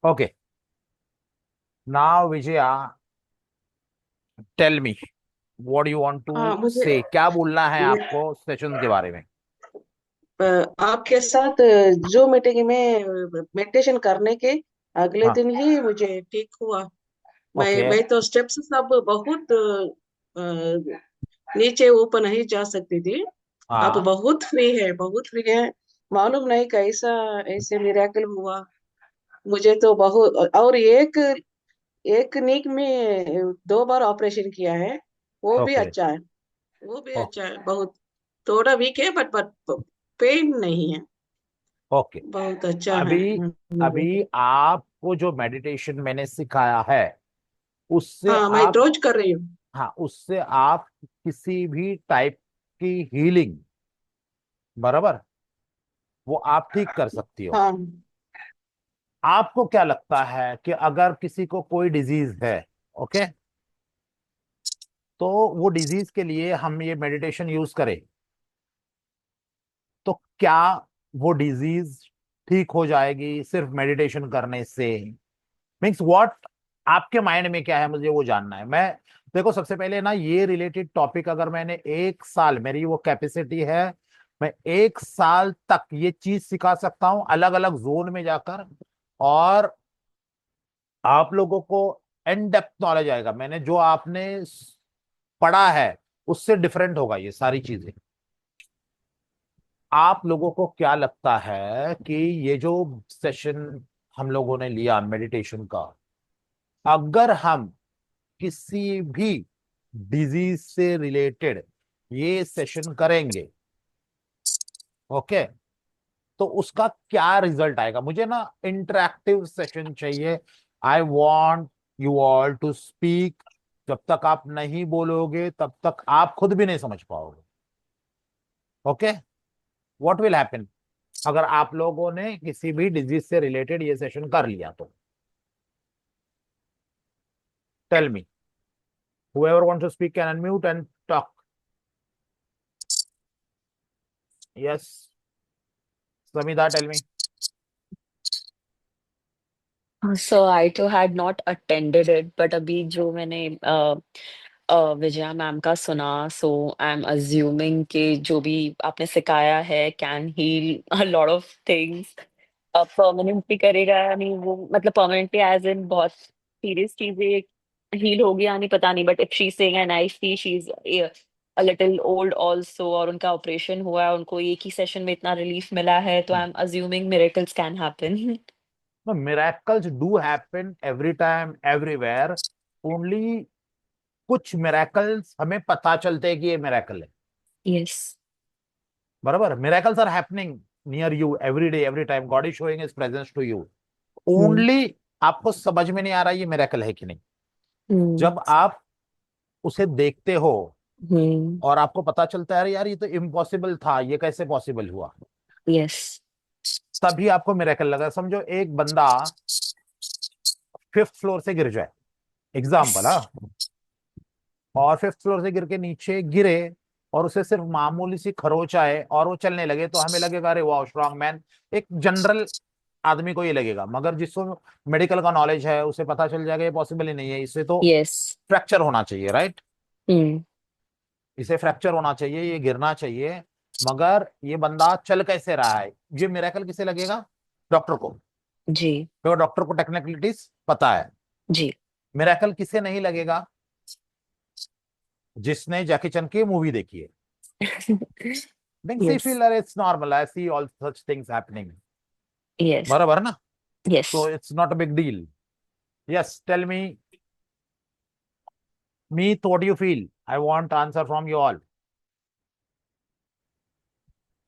Okay, now Vijaya, tell me what do you want to हाँ मुझे say? क्या बोलना है मैं, आपको सेशन के बारे में? अ, आपके साथ जो मीटिंग में मेडिटेशन करने के अगले हाँ। दिन ही मुझे ठीक हुआ। मैं ओके। मैं तो स्टेप्स सब बहुत नीचे ऊपर नहीं जा सकती थी। आप हाँ। बहुत फ्री है, बहुत फ्री है। मालूम नहीं कैसा ऐसे मिरेकल हुआ। मुझे तो बहुत, और एक एक नीक में 2 बार ऑपरेशन किया है। वो भी ओके। अच्छा है, वो भी ओ, अच्छा है बहुत। थोड़ा वीक है बट पेन नहीं है। ओके। बहुत अच्छा है। अभी अभी आपको जो मेडिटेशन मैंने सिखाया है उससे हाँ मैं आप, रोज कर रही हूँ। हाँ, उससे आप किसी भी टाइप की हीलिंग, बराबर, वो आप ठीक कर सकती हो। हाँ आपको क्या लगता है कि अगर किसी को कोई डिजीज है, ओके, तो वो डिजीज के लिए हम ये मेडिटेशन यूज करें, तो क्या वो डिजीज ठीक हो जाएगी सिर्फ मेडिटेशन करने से? मीन्स व्हाट, आपके माइंड में क्या है, मुझे वो जानना है। मैं, देखो, सबसे पहले ना, ये रिलेटेड टॉपिक अगर मैंने 1 साल, मेरी वो कैपेसिटी है, मैं 1 साल तक ये चीज सिखा सकता हूं अलग अलग जोन में जाकर, और आप लोगों को इन डेप्थ नॉलेज आएगा। मैंने जो आपने पढ़ा है उससे डिफरेंट होगा ये सारी चीजें। आप लोगों को क्या लगता है कि ये जो सेशन हम लोगों ने लिया मेडिटेशन का, अगर हम किसी भी डिजीज से रिलेटेड ये सेशन करेंगे, ओके, तो उसका क्या रिजल्ट आएगा? मुझे ना इंटरेक्टिव सेशन चाहिए। I want you all to speak. जब तक आप नहीं बोलोगे तब तक आप खुद भी नहीं समझ पाओगे। ओके, व्हाट विल हैपन अगर आप लोगों ने किसी भी डिजीज से रिलेटेड ये सेशन कर लिया तो? Tell me, whoever wants to speak can unmute and talk. Yes, Samida, tell me. So I too had not attended it, but अभी जो मैंने विजया मैम का सुना, सो आई एम अज्यूमिंग कि जो भी आपने सिखाया है can heal a lot of things. Permanently करेगा या नहीं, वो मतलब परमानेंटली एज इन बहुत सीरियस चीजें हील होगी या नहीं पता नहीं, but if she saying and I see she is a little old also और उनका ऑपरेशन हुआ है, उनको एक ही सेशन में इतना रिलीफ मिला है, तो I am assuming miracles can happen. No, miracles do happen every time, everywhere. Only कुछ miracles हमें पता चलते हैं कि ये miracle है, यस। बराबर। Miracles are happening near you every day, every time. God is showing His presence to you. Only आपको समझ में नहीं आ रहा ये miracle है कि नहीं। हम्म। जब आप उसे देखते हो हम्म। और आपको पता चलता है, अरे यार, ये तो इम्पॉसिबल था, ये कैसे पॉसिबल हुआ, यस। तभी आपको मिरेकल लगा। समझो एक बंदा 5th फ्लोर से गिर जाए, एग्जाम्पल, हाँ, और 5th फ्लोर से गिर के नीचे गिरे, और उसे सिर्फ मामूली सी खरोच आए और वो चलने लगे, तो हमें लगेगा अरे वाह, स्ट्रांग मैन। एक जनरल आदमी को ये लगेगा, मगर जिसको मेडिकल का नॉलेज है उसे पता चल जाएगा ये पॉसिबल ही नहीं है, इसे तो यस। फ्रैक्चर होना चाहिए, राइट? हम्म। इसे फ्रैक्चर होना चाहिए, ये गिरना चाहिए, मगर ये बंदा चल कैसे रहा है? ये मिरेकल किसे लगेगा? डॉक्टर को, जी। क्योंकि डॉक्टर को टेक्निकलिटीज पता है। जी। मिरेकल किसे नहीं लगेगा? जिसने जैकी चैन की मूवी देखी है। Then yes. feel that it's normal. I see all such things happening. Yes. बराबर ना? Yes. So it's not a big deal. Yes, tell me what you feel. I want answer from you all.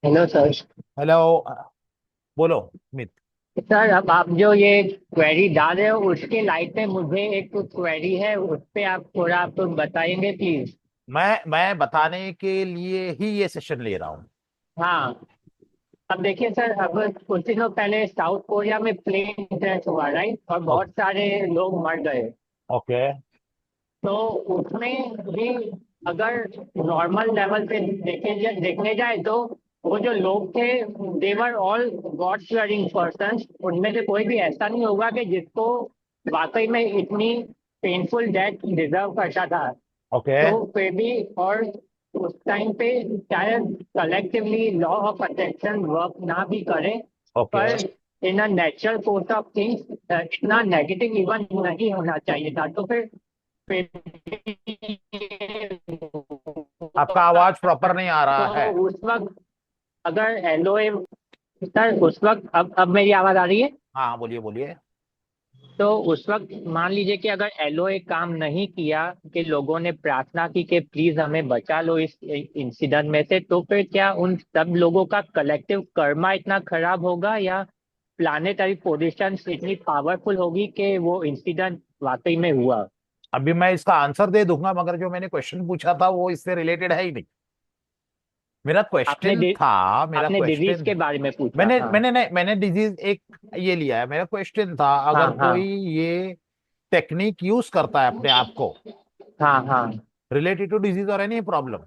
Hello sir. Hello, बोलो मित। Sir अब आप जो ये query डाल रहे हो उसके लाइट में मुझे एक क्वेरी है, उस पे आप थोड़ा आप बताएंगे प्लीज। मैं बताने के लिए ही ये सेशन ले रहा हूँ। हाँ। अब देखिए सर, अब कुछ दिनों पहले साउथ कोरिया में प्लेन क्रैश हुआ, राइट, और बहुत सारे लोग मर गए। ओके। तो उसमें भी अगर नॉर्मल लेवल पे देखने जाए तो वो जो लोग थे देवर ऑल गॉड फियरिंग पर्सन, उनमें से कोई भी ऐसा नहीं होगा कि जिसको वाकई में इतनी पेनफुल डेथ डिजर्व करता था। ओके तो फिर भी, और उस टाइम पे शायद collectively law of attraction work ना भी करे, ओके। पर in a natural course of things इतना नेगेटिव इवन नहीं होना चाहिए था। तो फिर आपका आवाज प्रॉपर नहीं आ रहा तो है। उस वक्त अगर एलओए, सर उस वक्त, अब मेरी आवाज आ रही है? हाँ बोलिए बोलिए। तो उस वक्त मान लीजिए कि अगर एलओए काम नहीं किया, कि लोगों ने प्रार्थना की कि प्लीज हमें बचा लो इस इंसिडेंट में से, तो फिर क्या उन सब लोगों का कलेक्टिव कर्मा इतना खराब होगा, या प्लानेटरी पोजिशन इतनी पावरफुल होगी कि वो इंसिडेंट वाकई में हुआ? अभी मैं इसका आंसर दे दूंगा, मगर जो मैंने क्वेश्चन पूछा था वो इससे रिलेटेड है ही नहीं। मेरा आपने क्वेश्चन था, मेरा आपने डिजीज क्वेश्चन, के बारे में पूछा, मैंने हाँ। मैंने नहीं, मैंने डिजीज एक ये लिया है। मेरा क्वेश्चन था, हाँ अगर हाँ कोई ये टेक्निक यूज करता है अपने आप को हाँ हाँ रिलेटेड टू डिजीज और एनी प्रॉब्लम,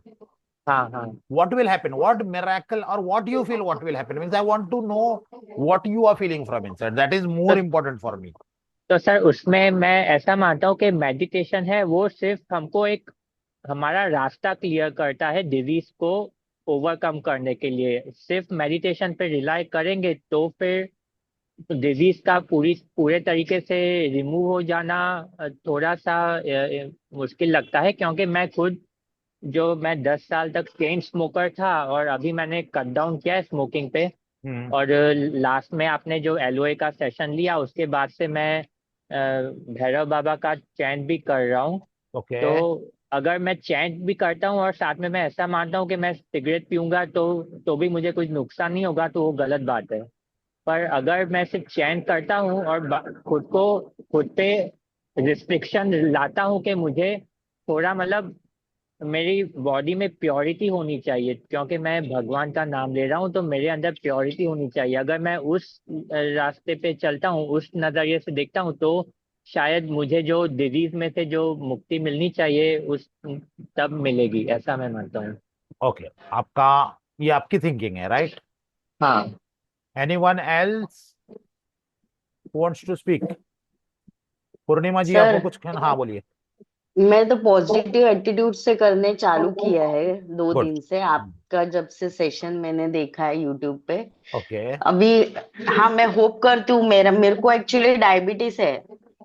हाँ हाँ। what will happen, what miracle or what you feel, what will happen, means I want to know what you are feeling from inside, that is more तो important for me. तो sir उसमें मैं ऐसा मानता हूँ कि मेडिटेशन है वो सिर्फ हमको एक हमारा रास्ता क्लियर करता है डिजीज को ओवरकम करने के लिए। सिर्फ मेडिटेशन पे रिलाई करेंगे तो फिर डिजीज का पूरे तरीके से रिमूव हो जाना थोड़ा सा मुश्किल लगता है, क्योंकि मैं 10 साल तक चेन स्मोकर था, और अभी मैंने कट डाउन किया है स्मोकिंग पे। हम्म। और लास्ट में आपने जो एलओए का सेशन लिया, उसके बाद से मैं भैरव बाबा का चैंट भी कर रहा हूँ। ओके। तो अगर मैं चैंट भी करता हूँ और साथ में मैं ऐसा मानता हूँ कि मैं सिगरेट पीऊंगा तो भी मुझे कुछ नुकसान नहीं होगा, तो वो गलत बात है। पर अगर मैं सिर्फ चैंट करता हूँ और खुद पे रिस्ट्रिक्शन लाता हूँ कि मुझे थोड़ा, मतलब मेरी बॉडी में प्योरिटी होनी चाहिए, क्योंकि मैं भगवान का नाम ले रहा हूँ, तो मेरे अंदर प्योरिटी होनी चाहिए। अगर मैं उस रास्ते पे चलता हूँ, उस नजरिए से देखता हूँ, तो शायद मुझे जो डिजीज में से जो मुक्ति मिलनी चाहिए उस तब मिलेगी, ऐसा मैं मानता हूँ। ओके, आपका, ये आपकी थिंकिंग है, राइट? हाँ anyone else wants to speak? Purnima ji आपको सर, कुछ कहना, हाँ बोलिए। मैं तो पॉजिटिव एटीट्यूड से करने चालू किया है 2 दिन गुड। से। आपका जब से सेशन मैंने देखा है यूट्यूब पे ओके अभी। हाँ, मैं होप करती हूँ। मेरे को एक्चुअली डायबिटीज है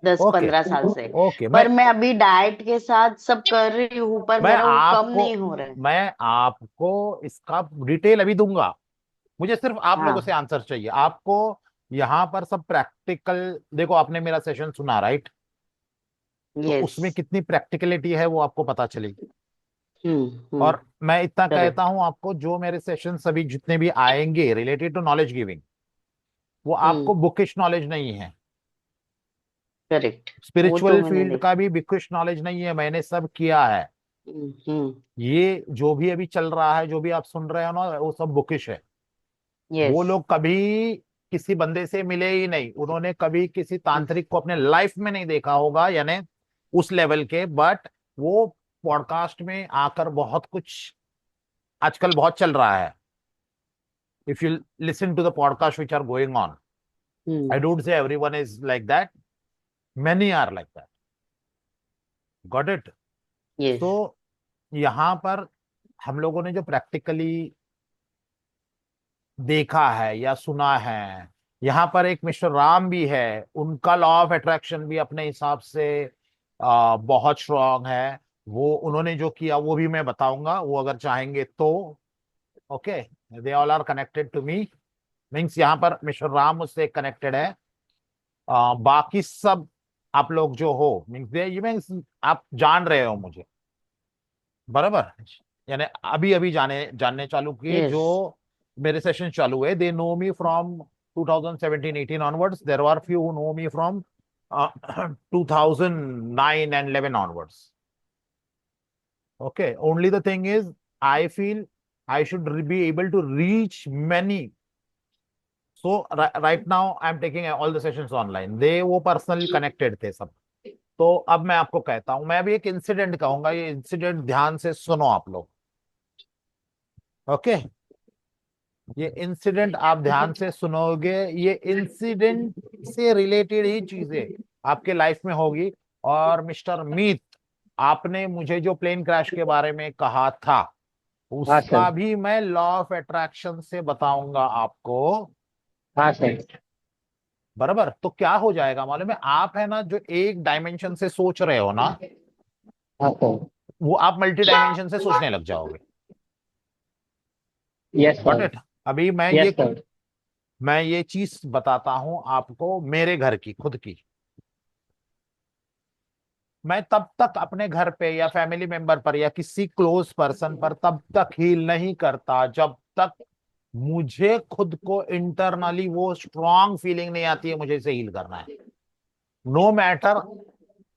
दस ओके पंद्रह साल से। ओके। पर मैं अभी डाइट के साथ सब कर रही हूँ, पर मैं मेरा वो कम आपको नहीं हो रहा है। मैं आपको इसका डिटेल अभी दूंगा। मुझे सिर्फ आप लोगों से हाँ। आंसर चाहिए। आपको यहाँ पर सब प्रैक्टिकल, देखो आपने मेरा सेशन सुना, राइट? तो यस। उसमें कितनी प्रैक्टिकलिटी है वो आपको पता चलेगी। हम्म। और मैं इतना कहता करेक्ट। हूं आपको, जो मेरे सेशन सभी जितने भी आएंगे रिलेटेड टू नॉलेज गिविंग, वो आपको हम्म। बुकिश नॉलेज नहीं है। करेक्ट। वो तो स्पिरिचुअल मैंने फील्ड का देखा। भी बुकिश नॉलेज नहीं है, मैंने सब किया है। हम्म। ये जो भी अभी चल रहा है, जो भी आप सुन रहे हो ना, वो सब बुकिश है। वो यस। लोग कभी किसी बंदे से मिले ही नहीं, उन्होंने कभी किसी तांत्रिक को अपने लाइफ में नहीं देखा होगा, यानी उस लेवल के। बट वो पॉडकास्ट में आकर बहुत कुछ आजकल बहुत चल रहा है। If you listen to the podcast which are going on, I hmm. Don't say everyone is like that, many are like that. Got it? Yes. तो यहाँ पर हम लोगों ने जो प्रैक्टिकली देखा है या सुना है, यहाँ पर एक मिस्टर राम भी है, उनका लॉ ऑफ अट्रैक्शन भी अपने हिसाब से बहुत स्ट्रांग है। वो उन्होंने जो किया वो भी मैं बताऊंगा, वो अगर चाहेंगे तो। Okay, they all are connected to me, means यहाँ पर मिस्टर राम मुझसे कनेक्टेड है। बाकी सब आप लोग जो हो, मीन्स ये मीन्स आप जान रहे हो मुझे, बराबर? यानी अभी अभी जानने चालू किए जो यस। मेरे सेशन चालू हुए, they know me from 2017-18 onwards. There are few who know me from 2009 and 11 onwards. Okay, only the thing is, I feel I should be able to reach many. So right now I'm taking all the sessions online. They वो personally connected थे सब। तो अब मैं आपको कहता हूं, मैं अभी एक इंसिडेंट कहूंगा, ये इंसिडेंट ध्यान से सुनो आप लोग। ओके? ये इंसिडेंट आप ध्यान से सुनोगे, ये इंसिडेंट से रिलेटेड ही चीजें आपके लाइफ में होगी। और मिस्टर मीत, आपने मुझे जो प्लेन क्रैश के बारे में कहा था, हाँ उसका सर। भी मैं लॉ ऑफ अट्रैक्शन से बताऊंगा आपको। हाँ सर। बराबर। तो क्या हो जाएगा मालूम है, आप है ना जो एक डायमेंशन से सोच रहे हो ना, हाँ सर। वो आप मल्टी डायमेंशन से सोचने लग जाओगे। Yes got sir. इट। अभी यस सर। मैं ये चीज बताता हूं आपको, मेरे घर की खुद की। मैं तब तक अपने घर पे या फैमिली मेंबर पर या किसी क्लोज पर्सन पर तब तक हील नहीं करता जब तक मुझे खुद को इंटरनली वो स्ट्रांग फीलिंग नहीं आती है मुझे इसे हील करना है, no matter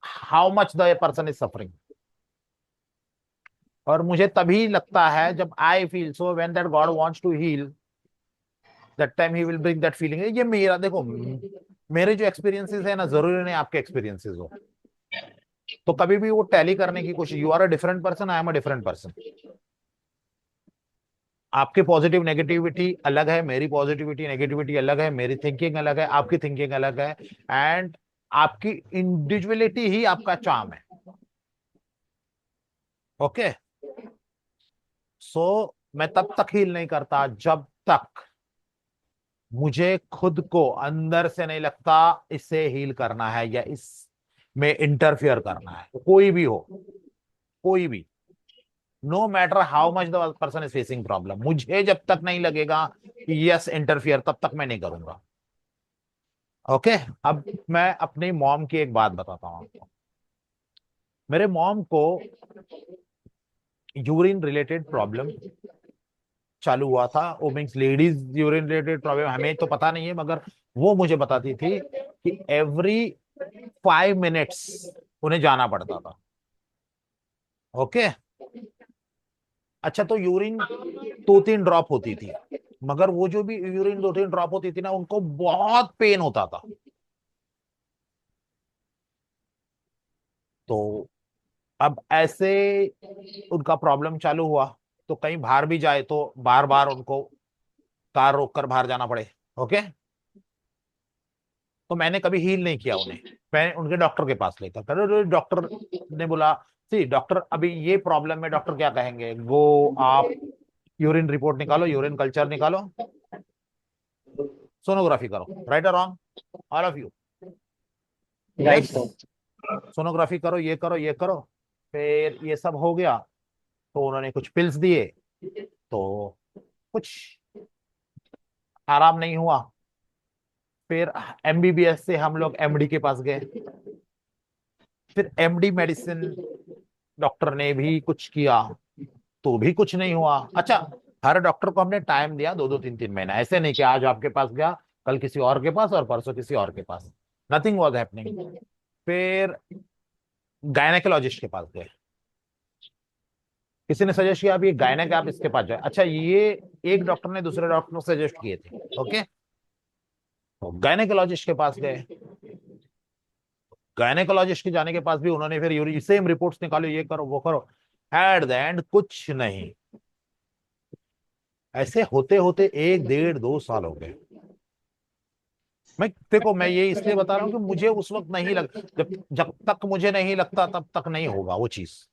how much the person is suffering. और मुझे तभी लगता है जब I feel so when that god wants to heal, that time ही विल ब्रिंग दैट फीलिंग। ये मेरा देखो, मेरे जो एक्सपीरियंसेस है ना, जरूरी नहीं आपके एक्सपीरियंसेस हो। तो कभी भी वो टैली करने की कोशिश, you are a different person, I am a different person. आपकी पॉजिटिव नेगेटिविटी अलग है, मेरी पॉजिटिविटी नेगेटिविटी अलग है, मेरी थिंकिंग अलग है, आपकी थिंकिंग अलग है। एंड आपकी इंडिविजुअलिटी ही आपका चार्म है। ओके। सो मैं तब तक हील नहीं करता जब तक मुझे खुद को अंदर से नहीं लगता इसे हील करना है या इस में इंटरफियर करना है, कोई भी हो, कोई भी, no matter how much the person is facing problem, मुझे जब तक नहीं लगेगा कि यस इंटरफियर, तब तक मैं नहीं करूंगा। ओके। अब मैं अपनी मॉम की एक बात बताता हूँ आपको। मेरे मॉम को यूरिन रिलेटेड प्रॉब्लम चालू हुआ था, वो means ladies urine related problem, हमें तो पता नहीं है, मगर वो मुझे बताती थी कि एवरी 5 मिनट्स उन्हें जाना पड़ता था। ओके। अच्छा, तो यूरिन 2-3 ड्रॉप होती थी, मगर वो जो भी यूरिन 2-3 ड्रॉप होती थी ना, उनको बहुत पेन होता था। तो अब ऐसे उनका प्रॉब्लम चालू हुआ, तो कहीं बाहर भी जाए तो बार बार उनको कार रोक कर बाहर जाना पड़े। ओके। तो मैंने कभी हील नहीं किया उन्हें, मैं उनके डॉक्टर के पास लेकर, फिर डॉक्टर ने बोला, सी डॉक्टर अभी ये प्रॉब्लम है, डॉक्टर क्या कहेंगे, गो आप यूरिन रिपोर्ट निकालो, यूरिन कल्चर निकालो, सोनोग्राफी करो, राइट और wrong, all of you. Right yes. Sir. Sonography करो, ये करो, ये करो। फिर ये सब हो गया, तो उन्होंने कुछ पिल्स दिए, तो कुछ आराम नहीं हुआ। फिर एमबीबीएस से हम लोग एमडी के पास गए, फिर एमडी मेडिसिन डॉक्टर ने भी कुछ किया, तो भी कुछ नहीं हुआ। अच्छा, हर डॉक्टर को हमने टाइम दिया 2-2 3-3 महीना, ऐसे नहीं कि आज आपके पास गया, कल किसी और के पास और परसों किसी और के पास, नथिंग वॉज हैपनिंग। फिर गायनेकोलॉजिस्ट के पास गए, किसी ने सजेस्ट किया आप ये गायनेक, आप इसके पास जाए। अच्छा, ये एक डॉक्टर ने दूसरे डॉक्टर को सजेस्ट किए थे। ओके। तो गायनेकोलॉजिस्ट के पास गए, गायनेकोलॉजिस्ट के जाने के पास भी उन्होंने फिर सेम रिपोर्ट्स निकालो, ये करो वो करो, एट द एंड कुछ नहीं। ऐसे होते होते 1-1.5-2 साल हो गए। मैं देखो, मैं ये इसलिए बता रहा हूँ कि मुझे उस वक्त नहीं लग, जब जब तक मुझे नहीं लगता तब तक नहीं होगा वो चीज।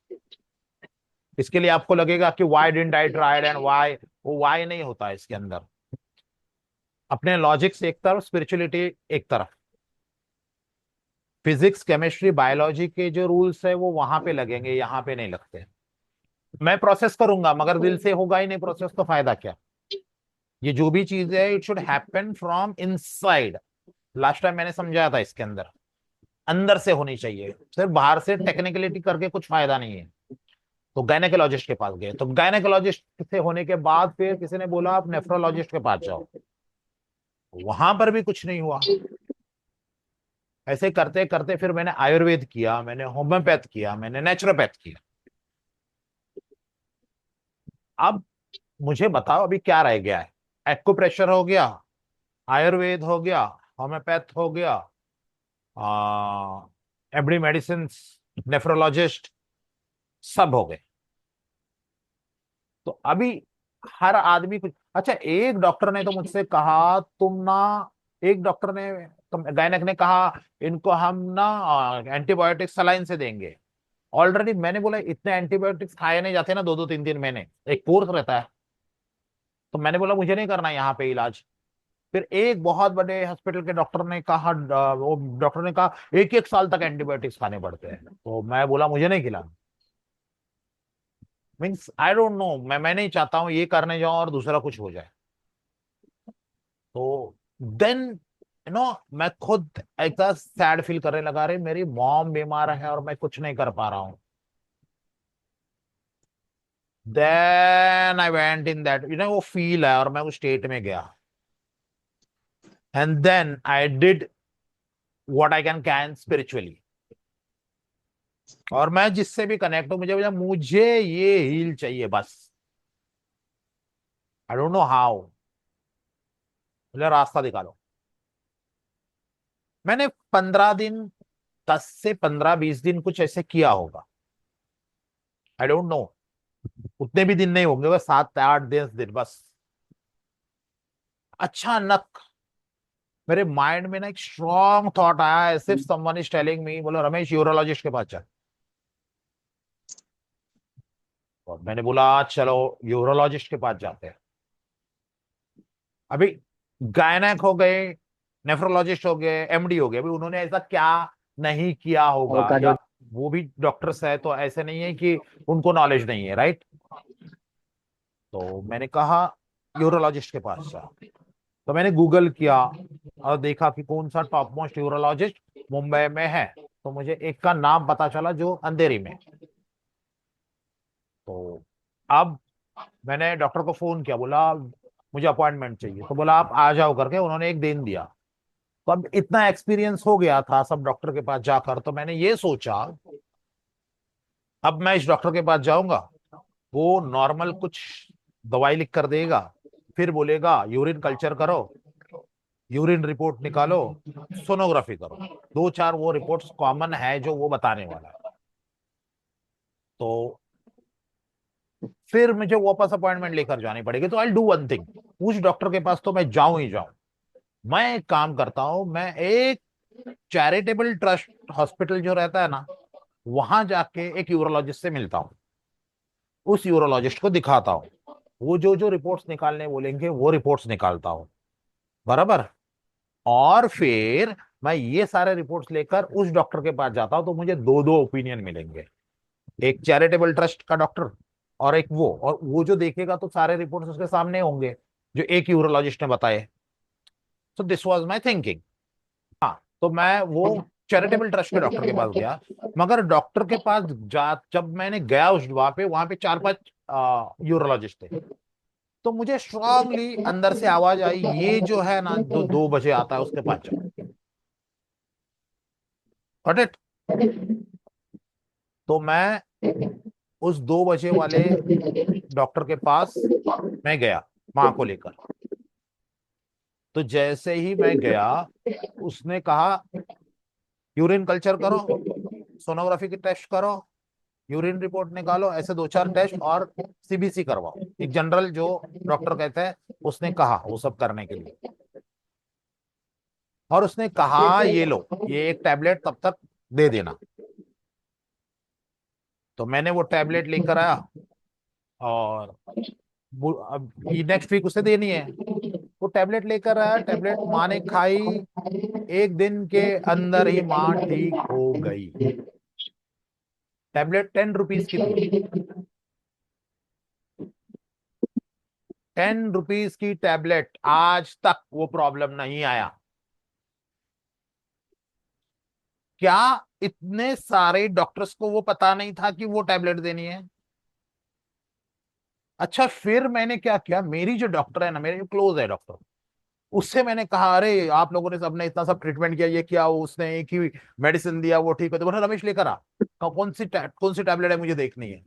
इसके लिए आपको लगेगा कि why didn't I tried and why, वो व्हाई नहीं होता इसके अंदर। अपने लॉजिक्स एक तरफ, स्पिरिचुअलिटी एक तरफ, फिजिक्स केमिस्ट्री बायोलॉजी के जो रूल्स है वो वहां पे लगेंगे, यहाँ पे नहीं लगते। मैं प्रोसेस करूंगा मगर दिल से होगा ही नहीं प्रोसेस, तो फायदा क्या। ये जो भी चीज है it should happen from inside. Last time मैंने समझाया था, इसके अंदर अंदर से होनी चाहिए, सिर्फ बाहर से टेक्निकलिटी करके कुछ फायदा नहीं है। तो गायनेकोलॉजिस्ट के पास गए, तो गायनेकोलॉजिस्ट से होने के बाद फिर किसी ने बोला आप नेफ्रोलॉजिस्ट के पास जाओ, वहां पर भी कुछ नहीं हुआ। ऐसे करते करते फिर मैंने आयुर्वेद किया, मैंने होम्योपैथ किया, मैंने नेचुरोपैथ किया। अब मुझे बताओ अभी क्या रह गया है। एक्यूप्रेशर हो गया, आयुर्वेद हो गया, होम्योपैथ हो गया, एमडी मेडिसिन, नेफ्रोलॉजिस्ट, सब हो गए। तो अभी हर आदमी कुछ, अच्छा, एक डॉक्टर ने तो मुझसे कहा तुम ना, एक डॉक्टर ने, गायनक ने कहा इनको हम ना एंटीबायोटिक सलाइन से देंगे। ऑलरेडी मैंने बोला इतने एंटीबायोटिक्स खाए नहीं जाते ना, 2-2 3-3 महीने, एक कोर्स रहता है। तो मैंने बोला मुझे नहीं करना यहाँ पे इलाज। फिर एक बहुत बड़े हॉस्पिटल के डॉक्टर ने कहा, वो डॉक्टर ने कहा 1-1 साल तक एंटीबायोटिक्स खाने पड़ते हैं। तो मैं बोला मुझे नहीं खिलाना। मीन्स आई डोंट नो, मैं नहीं चाहता हूँ ये करने जाऊं और दूसरा कुछ हो जाए। तो देन मैं खुद ऐसा सैड फील करने लगा, रही मेरी मॉम बीमार है और मैं कुछ नहीं कर पा रहा हूँ। Then I went in that, वो फील है, और मैं उस स्टेट में गया। And then I did what I can spiritually. और मैं जिससे भी कनेक्ट हूं, मुझे बोला मुझे ये हील चाहिए बस। आई डोंट नो हाउ, मुझे रास्ता दिखा लो। मैंने 15 दिन, 10 से 15-20 दिन कुछ ऐसे किया होगा। आई डोंट नो, उतने भी दिन नहीं होंगे, बस 7-8-10 दिन बस। अचानक मेरे माइंड में ना एक स्ट्रॉन्ग थॉट आया, सिर्फ समवन इज टेलिंग मी, बोलो रमेश यूरोलॉजिस्ट के पास चल। और मैंने बोला चलो यूरोलॉजिस्ट के पास जाते हैं। अभी गायनेक हो गए, नेफ्रोलॉजिस्ट हो गए, एमडी हो गए, अभी उन्होंने ऐसा क्या नहीं किया होगा, होगा या तो वो भी डॉक्टर्स है, तो ऐसे नहीं है कि उनको नॉलेज नहीं है, राइट। तो मैंने कहा यूरोलॉजिस्ट के पास जा। तो मैंने गूगल किया और देखा कि कौन सा टॉप मोस्ट यूरोलॉजिस्ट मुंबई में है। तो मुझे एक का नाम पता चला जो अंधेरी में। तो अब मैंने डॉक्टर को फोन किया, बोला मुझे अपॉइंटमेंट चाहिए। तो बोला आप आ जाओ करके, उन्होंने एक दिन दिया। तो अब इतना एक्सपीरियंस हो गया था सब डॉक्टर के पास जाकर, तो मैंने ये सोचा अब मैं इस डॉक्टर के पास जाऊंगा, वो नॉर्मल कुछ दवाई लिख कर देगा, फिर बोलेगा यूरिन कल्चर करो, यूरिन रिपोर्ट निकालो, सोनोग्राफी करो। 2-4 वो रिपोर्ट्स कॉमन है जो वो बताने वाला है। तो फिर मुझे वापस अपॉइंटमेंट लेकर जानी पड़ेगी। तो आई डू वन थिंग, उस डॉक्टर के पास तो मैं जाऊं ही जाऊं। मैं एक काम करता हूं, मैं एक चैरिटेबल ट्रस्ट हॉस्पिटल जो रहता है ना, वहां जाके एक यूरोलॉजिस्ट से मिलता हूँ, उस यूरोलॉजिस्ट को दिखाता हूँ, वो जो जो रिपोर्ट्स निकालने बोलेंगे वो रिपोर्ट्स निकालता हूँ, बराबर। और फिर मैं ये सारे रिपोर्ट्स लेकर उस डॉक्टर के पास जाता हूँ, तो मुझे दो दो ओपिनियन मिलेंगे, एक चैरिटेबल ट्रस्ट का डॉक्टर और एक वो, और वो जो देखेगा तो सारे रिपोर्ट्स उसके सामने होंगे जो एक यूरोलॉजिस्ट ने बताए। So this was my thinking. तो मैं वो चैरिटेबल ट्रस्ट के डॉक्टर के पास गया। मगर डॉक्टर के पास जा जब मैंने गया उस वहां पे 4-5 यूरोलॉजिस्ट थे। तो मुझे स्ट्रांगली अंदर से आवाज आई, ये जो है ना, 2 बजे आता है उसके पास जाओ। Got it. तो मैं उस 2 बजे वाले डॉक्टर के पास मैं गया, माँ को लेकर। तो जैसे ही मैं गया, उसने कहा यूरिन कल्चर करो, सोनोग्राफी की टेस्ट करो, यूरिन रिपोर्ट निकालो, ऐसे 2-4 टेस्ट, और सीबीसी करवाओ, एक जनरल जो डॉक्टर कहते हैं, उसने कहा वो सब करने के लिए। और उसने कहा ये लो, ये एक टैबलेट तब तक दे देना। तो मैंने वो टैबलेट लेकर आया, और अब ये नेक्स्ट वीक उसे देनी है। वो टैबलेट लेकर आया, टैबलेट माँ ने खाई, 1 दिन के अंदर ही माँ ठीक हो गई। टैबलेट 10 रुपीज की थी, 10 रुपीज की टैबलेट, आज तक वो प्रॉब्लम नहीं आया। क्या इतने सारे डॉक्टर्स को वो पता नहीं था कि वो टैबलेट देनी है? अच्छा, फिर मैंने क्या किया, मेरी जो डॉक्टर है ना, मेरे जो क्लोज है डॉक्टर, उससे मैंने कहा अरे आप लोगों ने सबने इतना सब ट्रीटमेंट किया, ये किया, उसने एक ही मेडिसिन दिया, वो ठीक है। तो बोला रमेश लेकर आ, कौन सी टैबलेट है, मुझे देखनी है।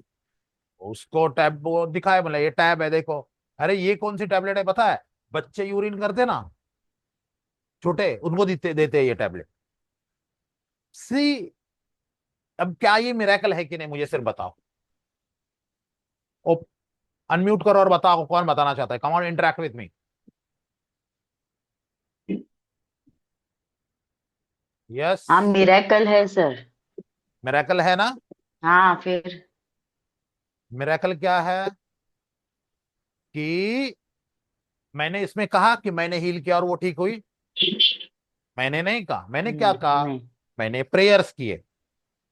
उसको टैब वो दिखाया, बोला ये टैब है देखो। अरे ये कौन सी टैबलेट है पता है, बच्चे यूरिन करते ना छोटे, उनको देते देते हैं ये टैबलेट। सी, अब क्या ये मिरेकल है कि नहीं, मुझे सिर्फ बताओ। अनम्यूट करो और बताओ कौन बताना चाहता है। Come on, interact with me. Yes. हाँ, मिरेकल है सर। मिरेकल है ना? हाँ फिर। मिरेकल क्या है कि मैंने इसमें कहा कि मैंने हील किया और वो ठीक हुई? मैंने नहीं कहा। मैंने क्या कहा? नहीं। मैंने प्रेयर्स किए,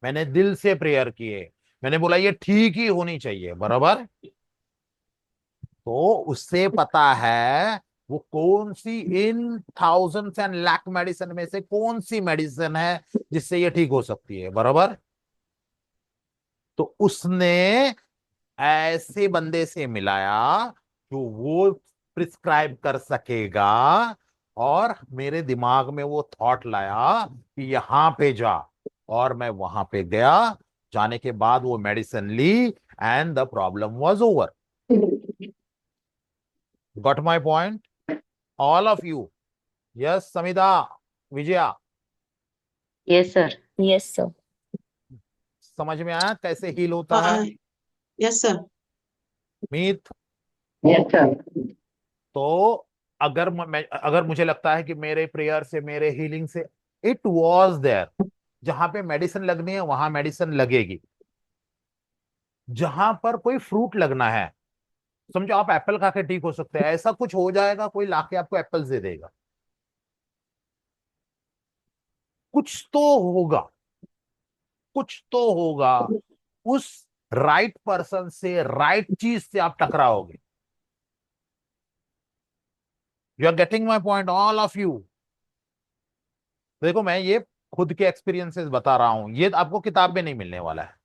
मैंने दिल से प्रेयर किए, मैंने बोला ये ठीक ही होनी चाहिए, बराबर। तो उससे पता है वो कौन सी इन थाउजेंड्स एंड लाख मेडिसिन में से कौन सी मेडिसिन है जिससे ये ठीक हो सकती है, बराबर। तो उसने ऐसे बंदे से मिलाया जो वो प्रिस्क्राइब कर सकेगा। और मेरे दिमाग में वो थॉट लाया कि यहां पे जा, और मैं वहां पे गया। जाने के बाद वो मेडिसिन ली and the problem was over. Got my point all of you? Yes Samita, Vijaya, yes sir. Yes sir. समझ में आया कैसे हील होता है? हाँ, yes sir. Meet, yes sir. तो अगर मुझे लगता है कि मेरे प्रेयर से, मेरे हीलिंग से, इट वॉज देयर, जहां पे मेडिसिन लगनी है वहां मेडिसिन लगेगी। जहां पर कोई फ्रूट लगना है, समझो आप एप्पल खा के ठीक हो सकते हैं, ऐसा कुछ हो जाएगा, कोई लाके आपको एप्पल्स दे देगा। कुछ तो होगा, कुछ तो होगा। उस राइट पर्सन से, राइट चीज से आप टकराओगे। You are getting my point all of you? देखो मैं ये खुद के एक्सपीरियंसेस बता रहा हूं, ये आपको किताब में नहीं मिलने वाला है।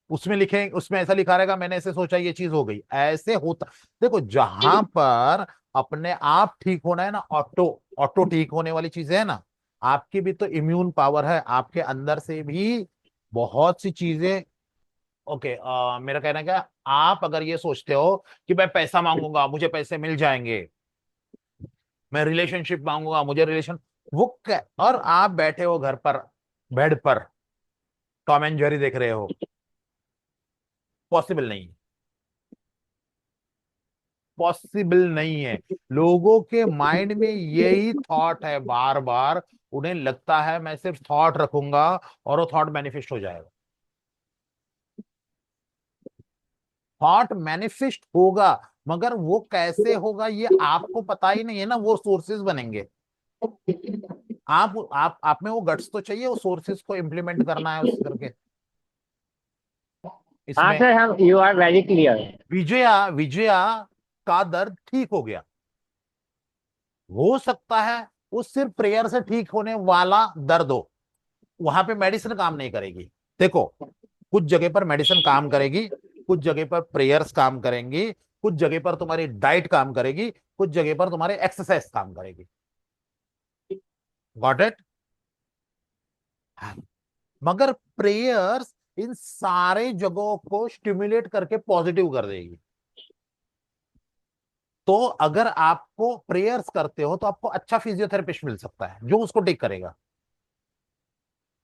उसमें लिखे, उसमें ऐसा लिखा रहेगा मैंने ऐसे सोचा ये चीज हो गई, ऐसे होता। देखो जहां पर अपने आप ठीक होना है ना, ऑटो ऑटो ठीक होने वाली चीजें है ना, आपकी भी तो इम्यून पावर है, आपके अंदर से भी बहुत सी चीजें। ओके, मेरा कहना है क्या, आप अगर ये सोचते हो कि मैं पैसा मांगूंगा मुझे पैसे मिल जाएंगे, मैं रिलेशनशिप मांगूंगा मुझे रिलेशन, और आप बैठे हो घर पर, बेड पर, टॉम एंड जेरी देख रहे हो, पॉसिबल नहीं है। पॉसिबल नहीं है। लोगों के माइंड में यही थॉट है बार बार। उन्हें लगता है मैं सिर्फ थॉट रखूंगा और वो थॉट मैनिफेस्ट हो जाएगा। थॉट मैनिफेस्ट होगा, मगर वो कैसे होगा ये आपको पता ही नहीं है ना, वो सोर्सेज बनेंगे। आप में वो गट्स तो चाहिए वो सोर्सेज को इम्प्लीमेंट करना है उस करके। हाँ इसमें सर, हम you are very clear. Vijaya Vijaya का दर्द ठीक हो गया, हो सकता है वो सिर्फ प्रेयर से ठीक होने वाला दर्द हो, वहां पे मेडिसिन काम नहीं करेगी। देखो कुछ जगह पर मेडिसिन काम करेगी, कुछ जगह पर प्रेयर्स काम करेंगी, कुछ जगह पर तुम्हारी डाइट काम करेगी, कुछ जगह पर तुम्हारी एक्सरसाइज काम करेगी। Got it? मगर प्रेयर्स इन सारे जगहों को स्टिमुलेट करके पॉजिटिव कर देगी। तो अगर आपको प्रेयर्स करते हो तो आपको अच्छा फिजियोथेरेपिस्ट मिल सकता है जो उसको टेक करेगा।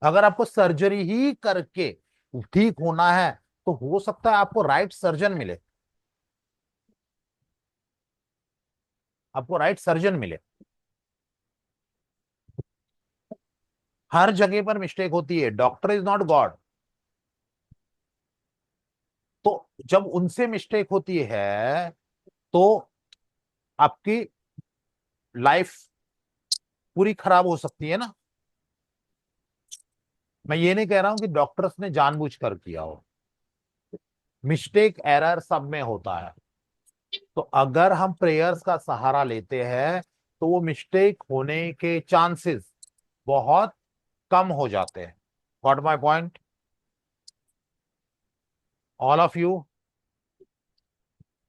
अगर आपको सर्जरी ही करके ठीक होना है तो हो सकता है आपको राइट सर्जन मिले, आपको राइट सर्जन मिले। हर जगह पर मिस्टेक होती है, डॉक्टर इज नॉट गॉड। तो जब उनसे मिस्टेक होती है तो आपकी लाइफ पूरी खराब हो सकती है ना। मैं ये नहीं कह रहा हूं कि डॉक्टर्स ने जानबूझकर किया हो, मिस्टेक एरर सब में होता है। तो अगर हम प्रेयर्स का सहारा लेते हैं तो वो मिस्टेक होने के चांसेस बहुत कम हो जाते हैं। Got my point all of you?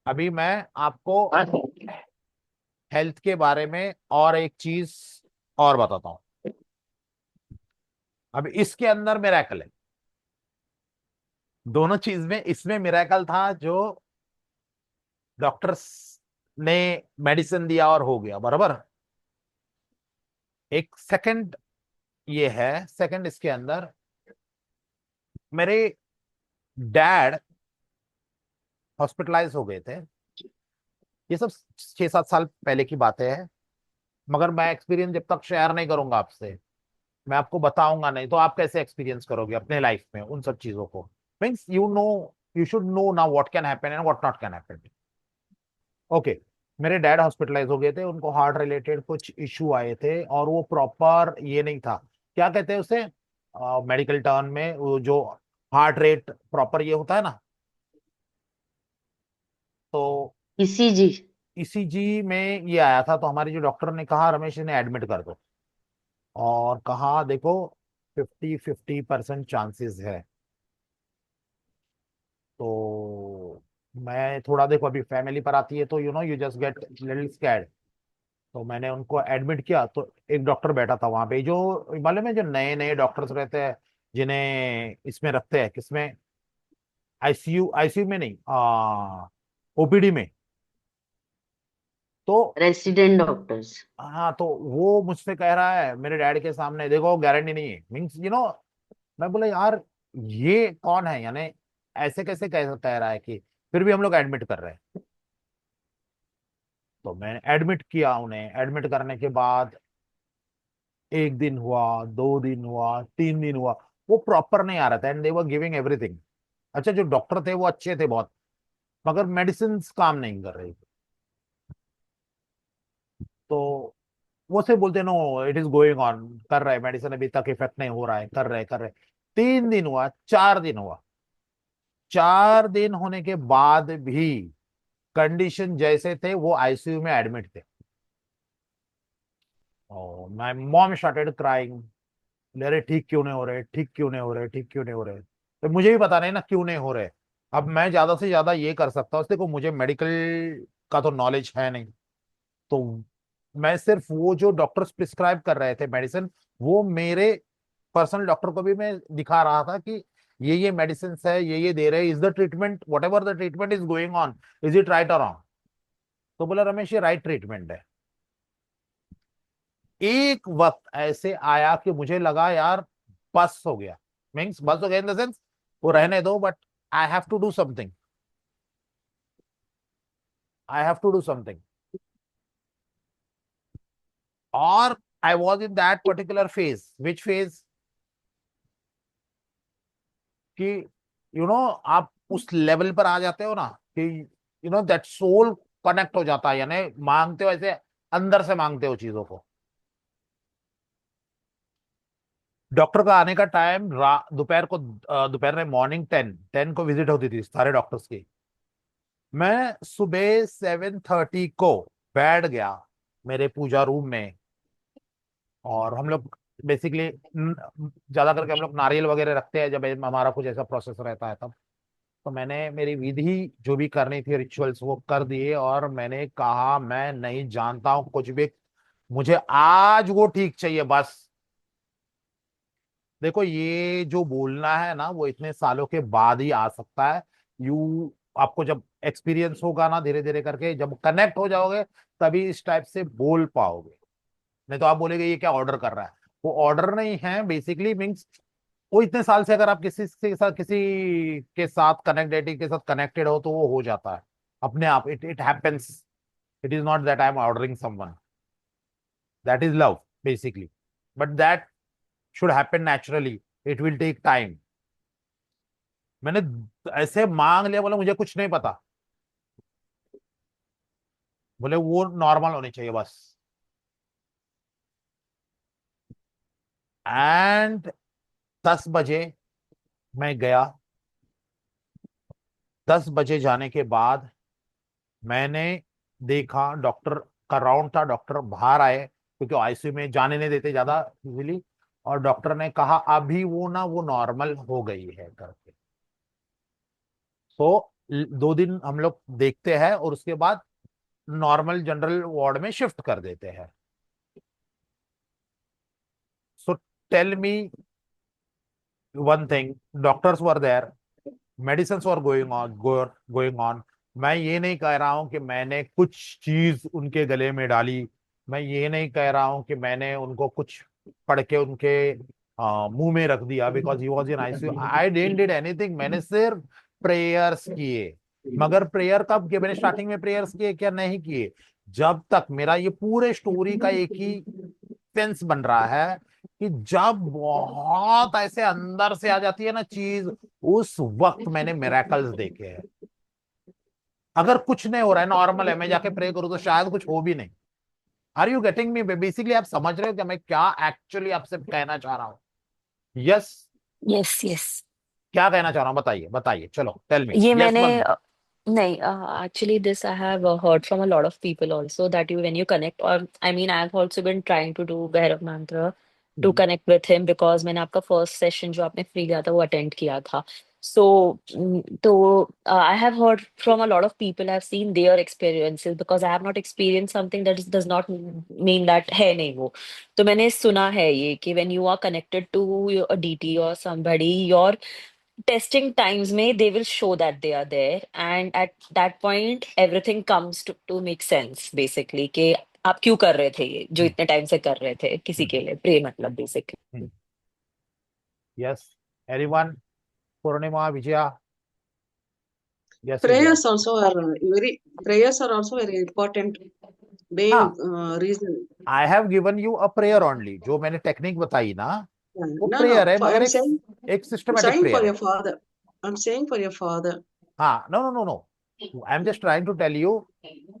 अभी मैं आपको हाँ सर। हेल्थ के बारे में और एक चीज और बताता हूं। अब इसके अंदर मिरेकल है, दोनों चीज में। इसमें मिरेकल था जो डॉक्टर्स ने मेडिसिन दिया और हो गया, बराबर। एक सेकंड ये है, सेकंड इसके अंदर मेरे डैड हॉस्पिटलाइज हो गए थे। ये सब 6-7 साल पहले की बातें हैं। मगर मैं एक्सपीरियंस जब तक शेयर नहीं करूंगा आपसे, मैं आपको बताऊंगा नहीं, तो आप कैसे एक्सपीरियंस करोगे अपने लाइफ में उन सब चीजों को? मीन्स यू शुड नो ना what can happen and what not can happen. Okay. मेरे डैड हॉस्पिटलाइज हो गए थे, उनको हार्ट रिलेटेड कुछ इशू आए थे, और वो प्रॉपर ये नहीं था, क्या कहते हैं उसे मेडिकल टर्म में, वो जो हार्ट रेट प्रॉपर ये होता है ना, तो ईसीजी। ईसीजी में ये आया था। तो हमारे जो डॉक्टर ने कहा रमेश इन्हें एडमिट कर दो, और कहा देखो 50-50% चांसेस है। तो मैं थोड़ा, देखो अभी फैमिली पर आती है तो you just get little scared. तो मैंने उनको एडमिट किया, तो एक डॉक्टर बैठा था वहां पे, जो मालूम है जो नए नए डॉक्टर्स रहते हैं, जिन्हें इसमें रखते हैं, किसमें, आईसीयू, आईसीयू में नहीं, ओपीडी में। तो रेसिडेंट डॉक्टर्स। हाँ, तो वो मुझसे कह रहा है मेरे डैड के सामने, देखो गारंटी नहीं है, मीन्स मैं बोला यार ये कौन है, यानी ऐसे कैसे कह रहा है कि, फिर भी हम लोग एडमिट कर रहे हैं। तो मैंने एडमिट किया उन्हें। एडमिट करने के बाद 1 दिन हुआ, 2 दिन हुआ, 3 दिन हुआ, वो प्रॉपर नहीं आ रहा था, and they were giving everything. अच्छा, जो डॉक्टर थे वो अच्छे थे बहुत, मगर मेडिसिन काम नहीं कर रही थी। तो वो से बोलते no, it is going on, कर रहे मेडिसिन, अभी तक इफेक्ट नहीं हो रहा है, कर रहे। 3 दिन हुआ, 4 दिन हुआ, 4 दिन होने के बाद भी कंडीशन जैसे थे, वो आईसीयू में एडमिट थे। और माय मॉम स्टार्टेड क्राइंग, अरे ठीक क्यों नहीं हो रहे, ठीक क्यों नहीं हो रहे, ठीक क्यों नहीं हो रहे। तो मुझे भी पता नहीं ना क्यों नहीं हो रहे। अब मैं ज्यादा से ज्यादा ये कर सकता हूँ, देखो मुझे मेडिकल का तो नॉलेज है नहीं, तो मैं सिर्फ वो जो डॉक्टर्स प्रिस्क्राइब कर रहे थे मेडिसिन, वो मेरे पर्सनल डॉक्टर को भी मैं दिखा रहा था कि ये मेडिसिन है, ये दे रहे, is the treatment, what ever the treatment is going on, is it right और रॉन्ग? तो बोला रमेश ये राइट ट्रीटमेंट है। एक वक्त ऐसे आया कि मुझे लगा यार बस हो गया, मीन्स बस हो गया इन द सेंस, वो रहने दो, but I have to do something, I have to do something. और I was in that particular phase, which phase, कि आप उस लेवल पर आ जाते हो ना, कि दैट सोल कनेक्ट हो जाता है, यानी मांगते हो ऐसे, अंदर से मांगते हो चीजों को। डॉक्टर का आने का टाइम दोपहर को, दोपहर में मॉर्निंग 10 को विजिट होती थी सारे डॉक्टर्स की। मैं सुबह 7:30 को बैठ गया मेरे पूजा रूम में, और हम लोग बेसिकली ज्यादा करके हम लोग नारियल वगैरह रखते हैं जब हमारा कुछ ऐसा प्रोसेस रहता है तब। तो मैंने मेरी विधि जो भी करनी थी, रिचुअल्स, वो कर दिए, और मैंने कहा मैं नहीं जानता हूं कुछ भी, मुझे आज वो ठीक चाहिए बस। देखो ये जो बोलना है ना, वो इतने सालों के बाद ही आ सकता है। आपको जब एक्सपीरियंस होगा ना, धीरे धीरे करके जब कनेक्ट हो जाओगे, तभी इस टाइप से बोल पाओगे। नहीं तो आप बोलेगे ये क्या ऑर्डर कर रहा है, वो ऑर्डर नहीं है, बेसिकली मीन्स वो इतने साल से अगर आप किसी के साथ कनेक्ट, डेटिंग के साथ कनेक्टेड हो, तो वो हो जाता है अपने आप, it it happens. It is not that I am ordering someone, that is love basically, but that should happen naturally, it will take time. मैंने ऐसे मांग लिया, बोले मुझे कुछ नहीं पता, बोले वो नॉर्मल होनी चाहिए बस। एंड 10 बजे मैं गया। 10 बजे जाने के बाद मैंने देखा डॉक्टर का राउंड था, डॉक्टर बाहर आए क्योंकि आईसीयू में जाने नहीं देते ज्यादा इजीली, और डॉक्टर ने कहा अभी वो नॉर्मल हो गई है करके। तो 2 दिन हम लोग देखते हैं, और उसके बाद नॉर्मल जनरल वार्ड में शिफ्ट कर देते हैं। So tell me one thing, doctors were there, medicine were going on. मैं ये नहीं कह रहा हूं कि मैंने कुछ चीज उनके गले में डाली, मैं ये नहीं कह रहा हूं कि मैंने उनको कुछ पढ़ के उनके मुंह में रख दिया, because he was in ICU, I didn't did anything. मैंने सिर्फ प्रेयर्स किए, मगर प्रेयर कब किए? मैंने स्टार्टिंग में प्रेयर्स किए क्या? नहीं किए। जब तक मेरा ये पूरे स्टोरी का एक ही सेंस बन रहा है कि जब बहुत ऐसे अंदर से आ जाती है ना चीज, उस वक्त मैंने मिरेकल्स देखे हैं। अगर कुछ नहीं हो रहा है, नॉर्मल है, मैं जाके प्रे करूँ तो शायद कुछ हो भी नहीं। Are you getting me? Basically आप समझ रहे हो कि मैं क्या एक्चुअली आपसे कहना चाह रहा हूँ? यस। Yes yes. क्या कहना चाह रहा हूँ? बताइए बताइए, चलो टेल मी, ये यस मैंने मत। नहीं, actually this I have heard from a lot of people also, that you when you connect, or I mean I've also been trying to do Bhairav mantra to connect with him, because मैंने आपका first session जो आपने free लिया था वो attend किया था। so तो I have heard from a lot of people, I've seen their experiences, because I have not experienced something, that does not mean that है नहीं वो। तो मैंने सुना है ये कि when you are connected to a DT or somebody, your testing times may they will show that they are there, and at that point everything comes to make sense basically, कि आप क्यों कर रहे थे ये जो इतने टाइम से कर रहे थे किसी के लिए प्रे, मतलब basically. Yes, anyone? Purnima, Vijaya? Yes Vijaya? Prayers also are very prayers are also very important main हाँ, reason. I have given you a prayer only. जो मैंने टेक्निक बताई ना, वो No, प्रेयर no. है, मगर I'm एक saying एक I'm systematic saying for prayer है। your father. I'm saying for your father. हाँ, no no no no, I am just trying to tell you,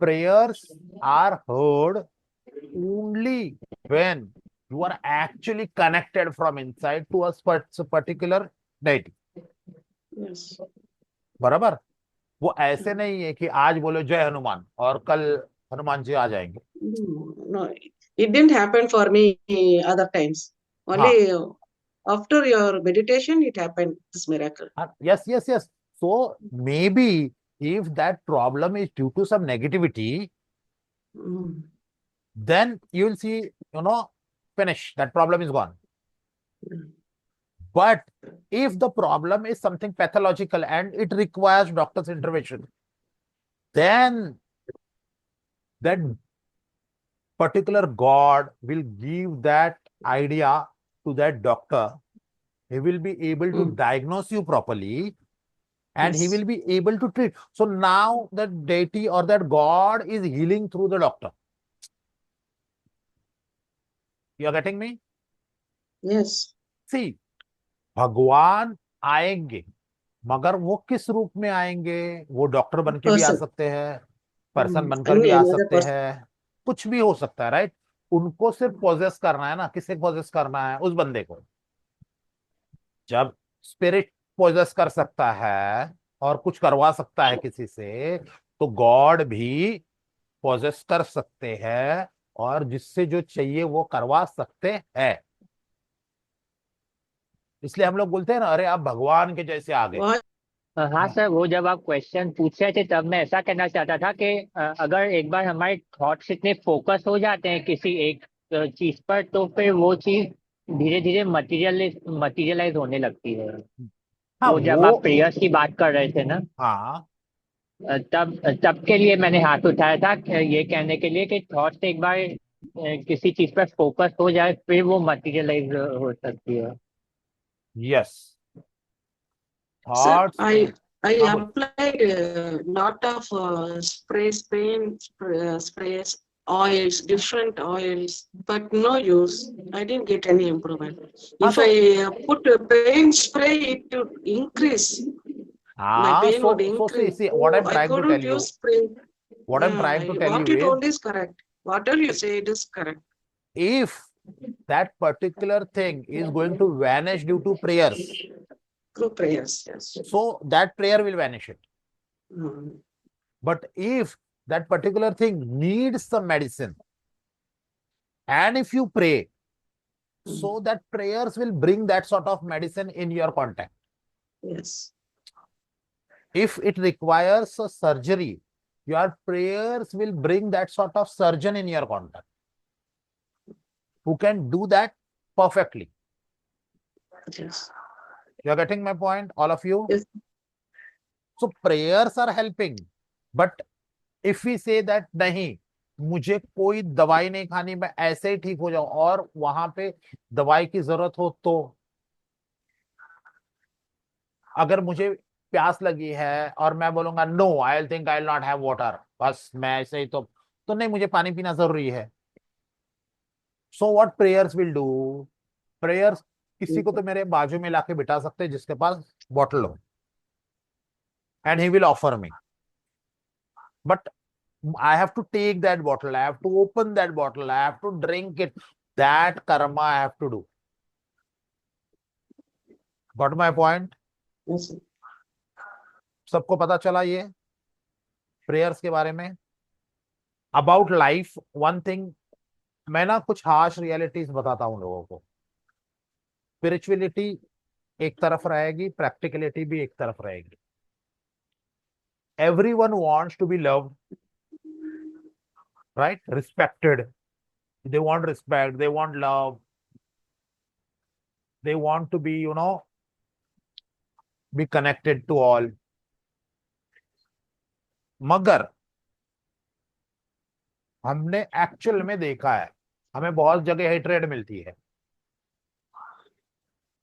prayers are heard only when you are actually connected from inside to a particular deity। Yes. बराबर? वो ऐसे नहीं है कि आज बोलो जय हनुमान और कल हनुमान जी आ जाएंगे। No, no, it didn't happen for me other times. हाँ, Only after your meditation, it happened, this miracle. Yes yes yes. So may be if that problem is due to some negativity, Mm. then you will see, finish, that problem is gone. Mm. But if the problem is something pathological and it requires doctor's intervention, then that particular God will give that idea to that doctor. He will be able to Mm. diagnose you properly, and he Yes. will be able to treat. So now that deity or that God is healing through the doctor. You are getting me? Yes. See, भगवान आएंगे, मगर वो किस रूप में आएंगे? वो doctor बन के भी आ Person. सकते हैं, पर्सन बनकर भी आ Any other सकते person. हैं, कुछ भी हो सकता है, राइट? उनको सिर्फ पोजेस करना है ना, किसे पोजेस करना है? उस बंदे को। जब स्पिरिट पोजेस कर सकता है और कुछ करवा सकता है किसी से, तो गॉड भी पोजेस कर सकते हैं और जिससे जो चाहिए वो करवा सकते हैं। इसलिए हम लोग बोलते हैं ना, अरे आप भगवान के जैसे आ गए। What? हाँ सर, वो जब आप क्वेश्चन पूछ रहे थे तब मैं ऐसा कहना चाहता था कि अगर एक बार हमारे थॉट्स इतने फोकस हो जाते हैं किसी एक चीज पर, तो फिर वो चीज धीरे धीरे मटीरियलाइज होने लगती है। हाँ वो जब वो, आप प्रेयर्स की बात कर रहे थे ना, हाँ तब तब के लिए मैंने हाथ उठाया था ये कहने के लिए कि थॉट्स एक बार किसी चीज पर फोकस हो जाए फिर वो मटीरियलाइज हो सकती है। Yes, Sir, thoughts I in. I हाँ बोलो। applied a lot of sprays, oils, different oils, but no use. I didn't get any improvement. हाँ If तो, I put a pain spray, it would increase. My हाँ, pain would so see, increase. see what So I'm I trying to tell couldn't use you, spray. what I'm trying to tell What you you is, told is correct. Whatever you said is correct. if that particular thing is going to vanish due to prayers, Through prayers, yes. so that prayer will vanish it. Mm. But if that particular thing needs some medicine, and if you pray, so that prayers will bring that sort of medicine in your contact. Yes. If it requires a surgery, your prayers will bring that sort of surgeon in your contact who can do that perfectly. Yes. You are getting my point, all of you? Yes. So prayers are helping, but if we say that नहीं, मुझे कोई दवाई नहीं खानी, मैं ऐसे ही ठीक हो जाऊं, और वहां पे दवाई की जरूरत हो, तो अगर मुझे प्यास लगी है और मैं बोलूंगा no, I will think I will not have water, बस मैं ऐसे ही तो नहीं, मुझे पानी पीना जरूरी है। So what prayers will do, prayers किसी को तो मेरे बाजू में लाके बिठा सकते हैं जिसके पास बॉटल हो, and he will offer me, but I have to take that bottle, I have to open that bottle, I have to drink it. That karma I have to do. Got my point? Yes, sir. सबको पता चला ये prayers के बारे में? About life one thing, मैं ना कुछ हार्श रियलिटीज बताता हूँ लोगों को। स्पिरिचुअलिटी एक तरफ रहेगी, प्रैक्टिकलिटी भी एक तरफ रहेगी। Everyone wants to be loved, right? Respected. They want respect, they want love, they want to be, be connected to all. मगर हमने एक्चुअल में देखा है, हमें बहुत जगह हेट्रेड मिलती है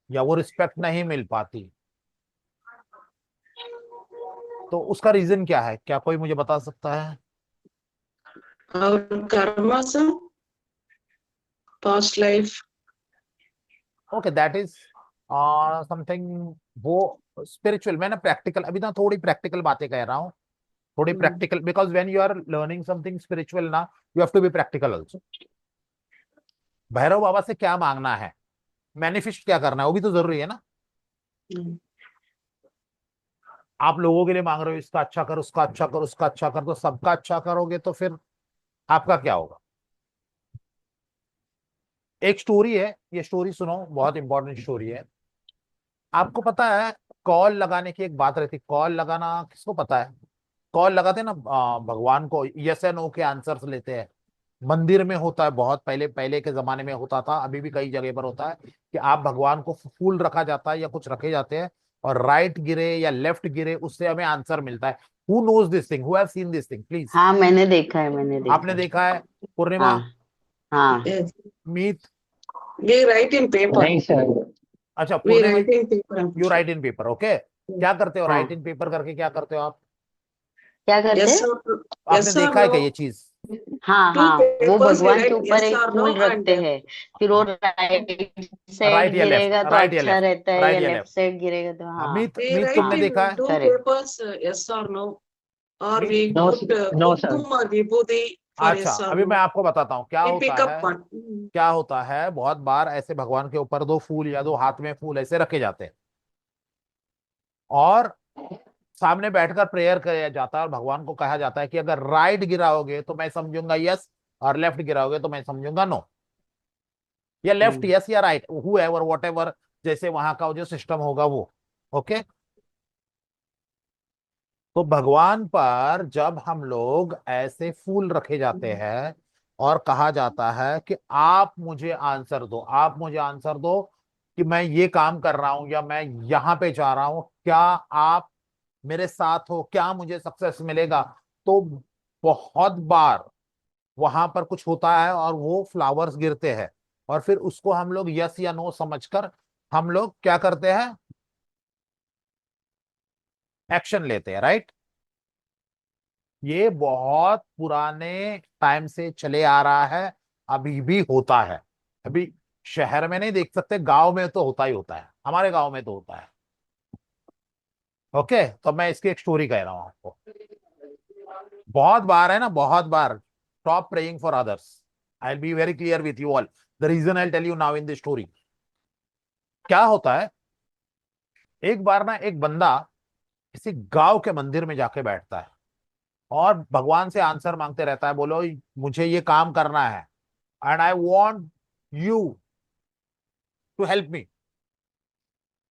या वो रिस्पेक्ट नहीं मिल पाती। तो उसका रीजन क्या है? क्या कोई मुझे बता सकता है? Our karma, sir, past life. Okay, that is something, वो स्पिरिचुअल। मैं ना प्रैक्टिकल, अभी ना थोड़ी प्रैक्टिकल बातें कह रहा हूँ, थोड़ी practical, because when you are learning something spiritual ना, you have to be practical also. Bhairav Baba से क्या मांगना है, मैनिफेस्ट क्या करना है, वो भी तो जरूरी है ना। आप लोगों के लिए मांग रहे हो, इसका अच्छा कर, उसका अच्छा कर, उसका अच्छा कर, तो सबका अच्छा करोगे तो फिर आपका क्या होगा? एक स्टोरी है, ये स्टोरी सुनो, बहुत इंपॉर्टेंट स्टोरी है। आपको पता है कॉल लगाने की एक बात रहती, कॉल लगाना किसको पता है? कॉल लगाते हैं ना भगवान को, यस या नो के आंसर्स लेते हैं। मंदिर में होता है, बहुत पहले पहले के जमाने में होता था, अभी भी कई जगह पर होता है कि आप भगवान को फूल रखा जाता है या कुछ रखे जाते हैं, और राइट गिरे या लेफ्ट गिरे उससे हमें आंसर मिलता है। Who knows this thing, who have seen this thing, please? हाँ, मैंने देखा है, मैंने देखा आपने है। देखा है? पूर्णिमा, हाँ हाँ। Yes. Meet? We write in paper. नहीं सर। अच्छा, We Purnima, write in paper. You right in paper, okay. क्या करते हो हाँ, राइट इन पेपर करके, क्या करते हो आप? क्या करते Yes हैं? or आपने yes or देखा है क्या no? ये चीज? हाँ Two हाँ, वो papers we भगवान के write ऊपर yes एक or no फूल and रखते हैं, फिर वो राइट राइट साइड या लेफ्ट, गिरेगा तो राइट या अच्छा लेफ्ट, रहता है, या राइट या लेफ्ट लेफ्ट। साइड गिरेगा तो हाँ, हाँ। मीत, we मीत write तुमने हाँ, in देखा है? two correct. papers yes or no, or मीत, we no, put no sir. kumkum or vibhuti for अच्छा, yes or अभी मैं no. आपको बताता हूँ क्या We होता pick है। up one. क्या होता है, बहुत बार ऐसे भगवान के ऊपर दो फूल या दो हाथ में फूल ऐसे रखे जाते हैं, और सामने बैठकर प्रेयर किया जाता है, और भगवान को कहा जाता है कि अगर राइट गिराओगे तो मैं समझूंगा यस, और लेफ्ट गिराओगे तो मैं समझूंगा नो, या लेफ्ट हम्म यस या right, who ever what ever, जैसे वहां का जो सिस्टम होगा वो। ओके, तो भगवान पर जब हम लोग ऐसे फूल रखे जाते हैं और कहा जाता है कि आप मुझे आंसर दो, आप मुझे आंसर दो कि मैं ये काम कर रहा हूं या मैं यहां पे जा रहा हूं, क्या आप मेरे साथ हो, क्या मुझे सक्सेस मिलेगा? तो बहुत बार वहां पर कुछ होता है और वो फ्लावर्स गिरते हैं, और फिर उसको हम लोग यस या नो समझकर हम लोग क्या करते हैं, एक्शन लेते हैं, राइट? ये बहुत पुराने टाइम से चले आ रहा है, अभी भी होता है। अभी शहर में नहीं देख सकते, गांव में तो होता ही होता है, हमारे गांव में तो होता है। ओके, तो मैं इसकी एक स्टोरी कह रहा हूं आपको। बहुत बार है ना, बहुत बार, stop praying for others, I will be very clear with you all, the reason I tell you now in the story. क्या होता है, एक बार ना एक बंदा किसी गांव के मंदिर में जाके बैठता है और भगवान से आंसर मांगते रहता है, बोलो मुझे ये काम करना है, and I want you to help me,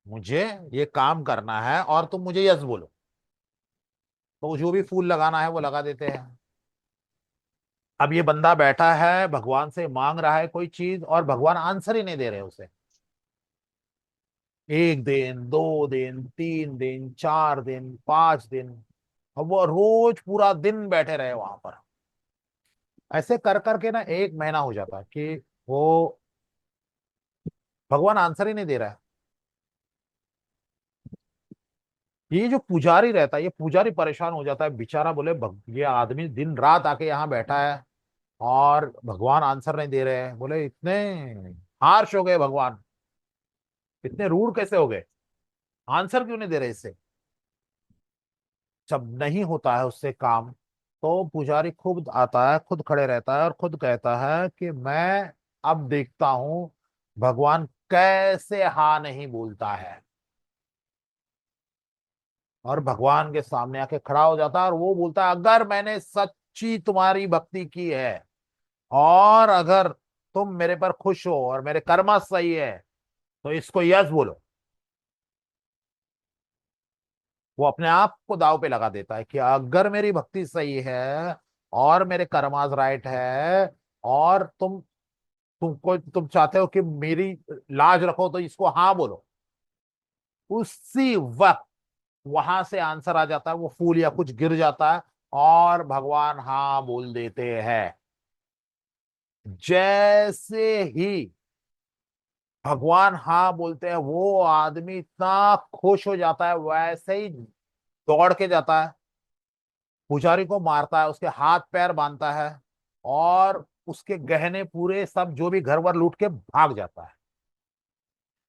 मुझे ये काम करना है और तुम मुझे यस बोलो। तो जो भी फूल लगाना है वो लगा देते हैं। अब ये बंदा बैठा है, भगवान से मांग रहा है कोई चीज, और भगवान आंसर ही नहीं दे रहे उसे। एक दिन, 2 दिन, 3 दिन, 4 दिन, 5 दिन, अब वो रोज पूरा दिन बैठे रहे वहां पर। ऐसे कर करके ना 1 महीना हो जाता है कि वो भगवान आंसर ही नहीं दे रहा है। ये जो पुजारी रहता है, ये पुजारी परेशान हो जाता है बेचारा, बोले ये आदमी दिन रात आके यहाँ बैठा है और भगवान आंसर नहीं दे रहे हैं। बोले इतने हार्श हो गए भगवान, इतने रूड कैसे हो गए, आंसर क्यों नहीं दे रहे इससे। जब नहीं होता है उससे काम, तो पुजारी खुद आता है, खुद खड़े रहता है और खुद कहता है कि मैं अब देखता हूं भगवान कैसे हाँ नहीं बोलता है। और भगवान के सामने आके खड़ा हो जाता है और वो बोलता है अगर मैंने सच्ची तुम्हारी भक्ति की है और अगर तुम मेरे पर खुश हो और मेरे कर्म सही है तो इसको यस बोलो। वो अपने आप को दाव पे लगा देता है कि अगर मेरी भक्ति सही है और मेरे कर्मास राइट है और तुम चाहते हो कि मेरी लाज रखो तो इसको हाँ बोलो। उसी वक्त वहां से आंसर आ जाता है, वो फूल या कुछ गिर जाता है और भगवान हाँ बोल देते हैं। जैसे ही भगवान हाँ बोलते हैं वो आदमी इतना खुश हो जाता है, वैसे ही दौड़ के जाता है, पुजारी को मारता है, उसके हाथ पैर बांधता है और उसके गहने पूरे सब जो भी घर वर लूट के भाग जाता है।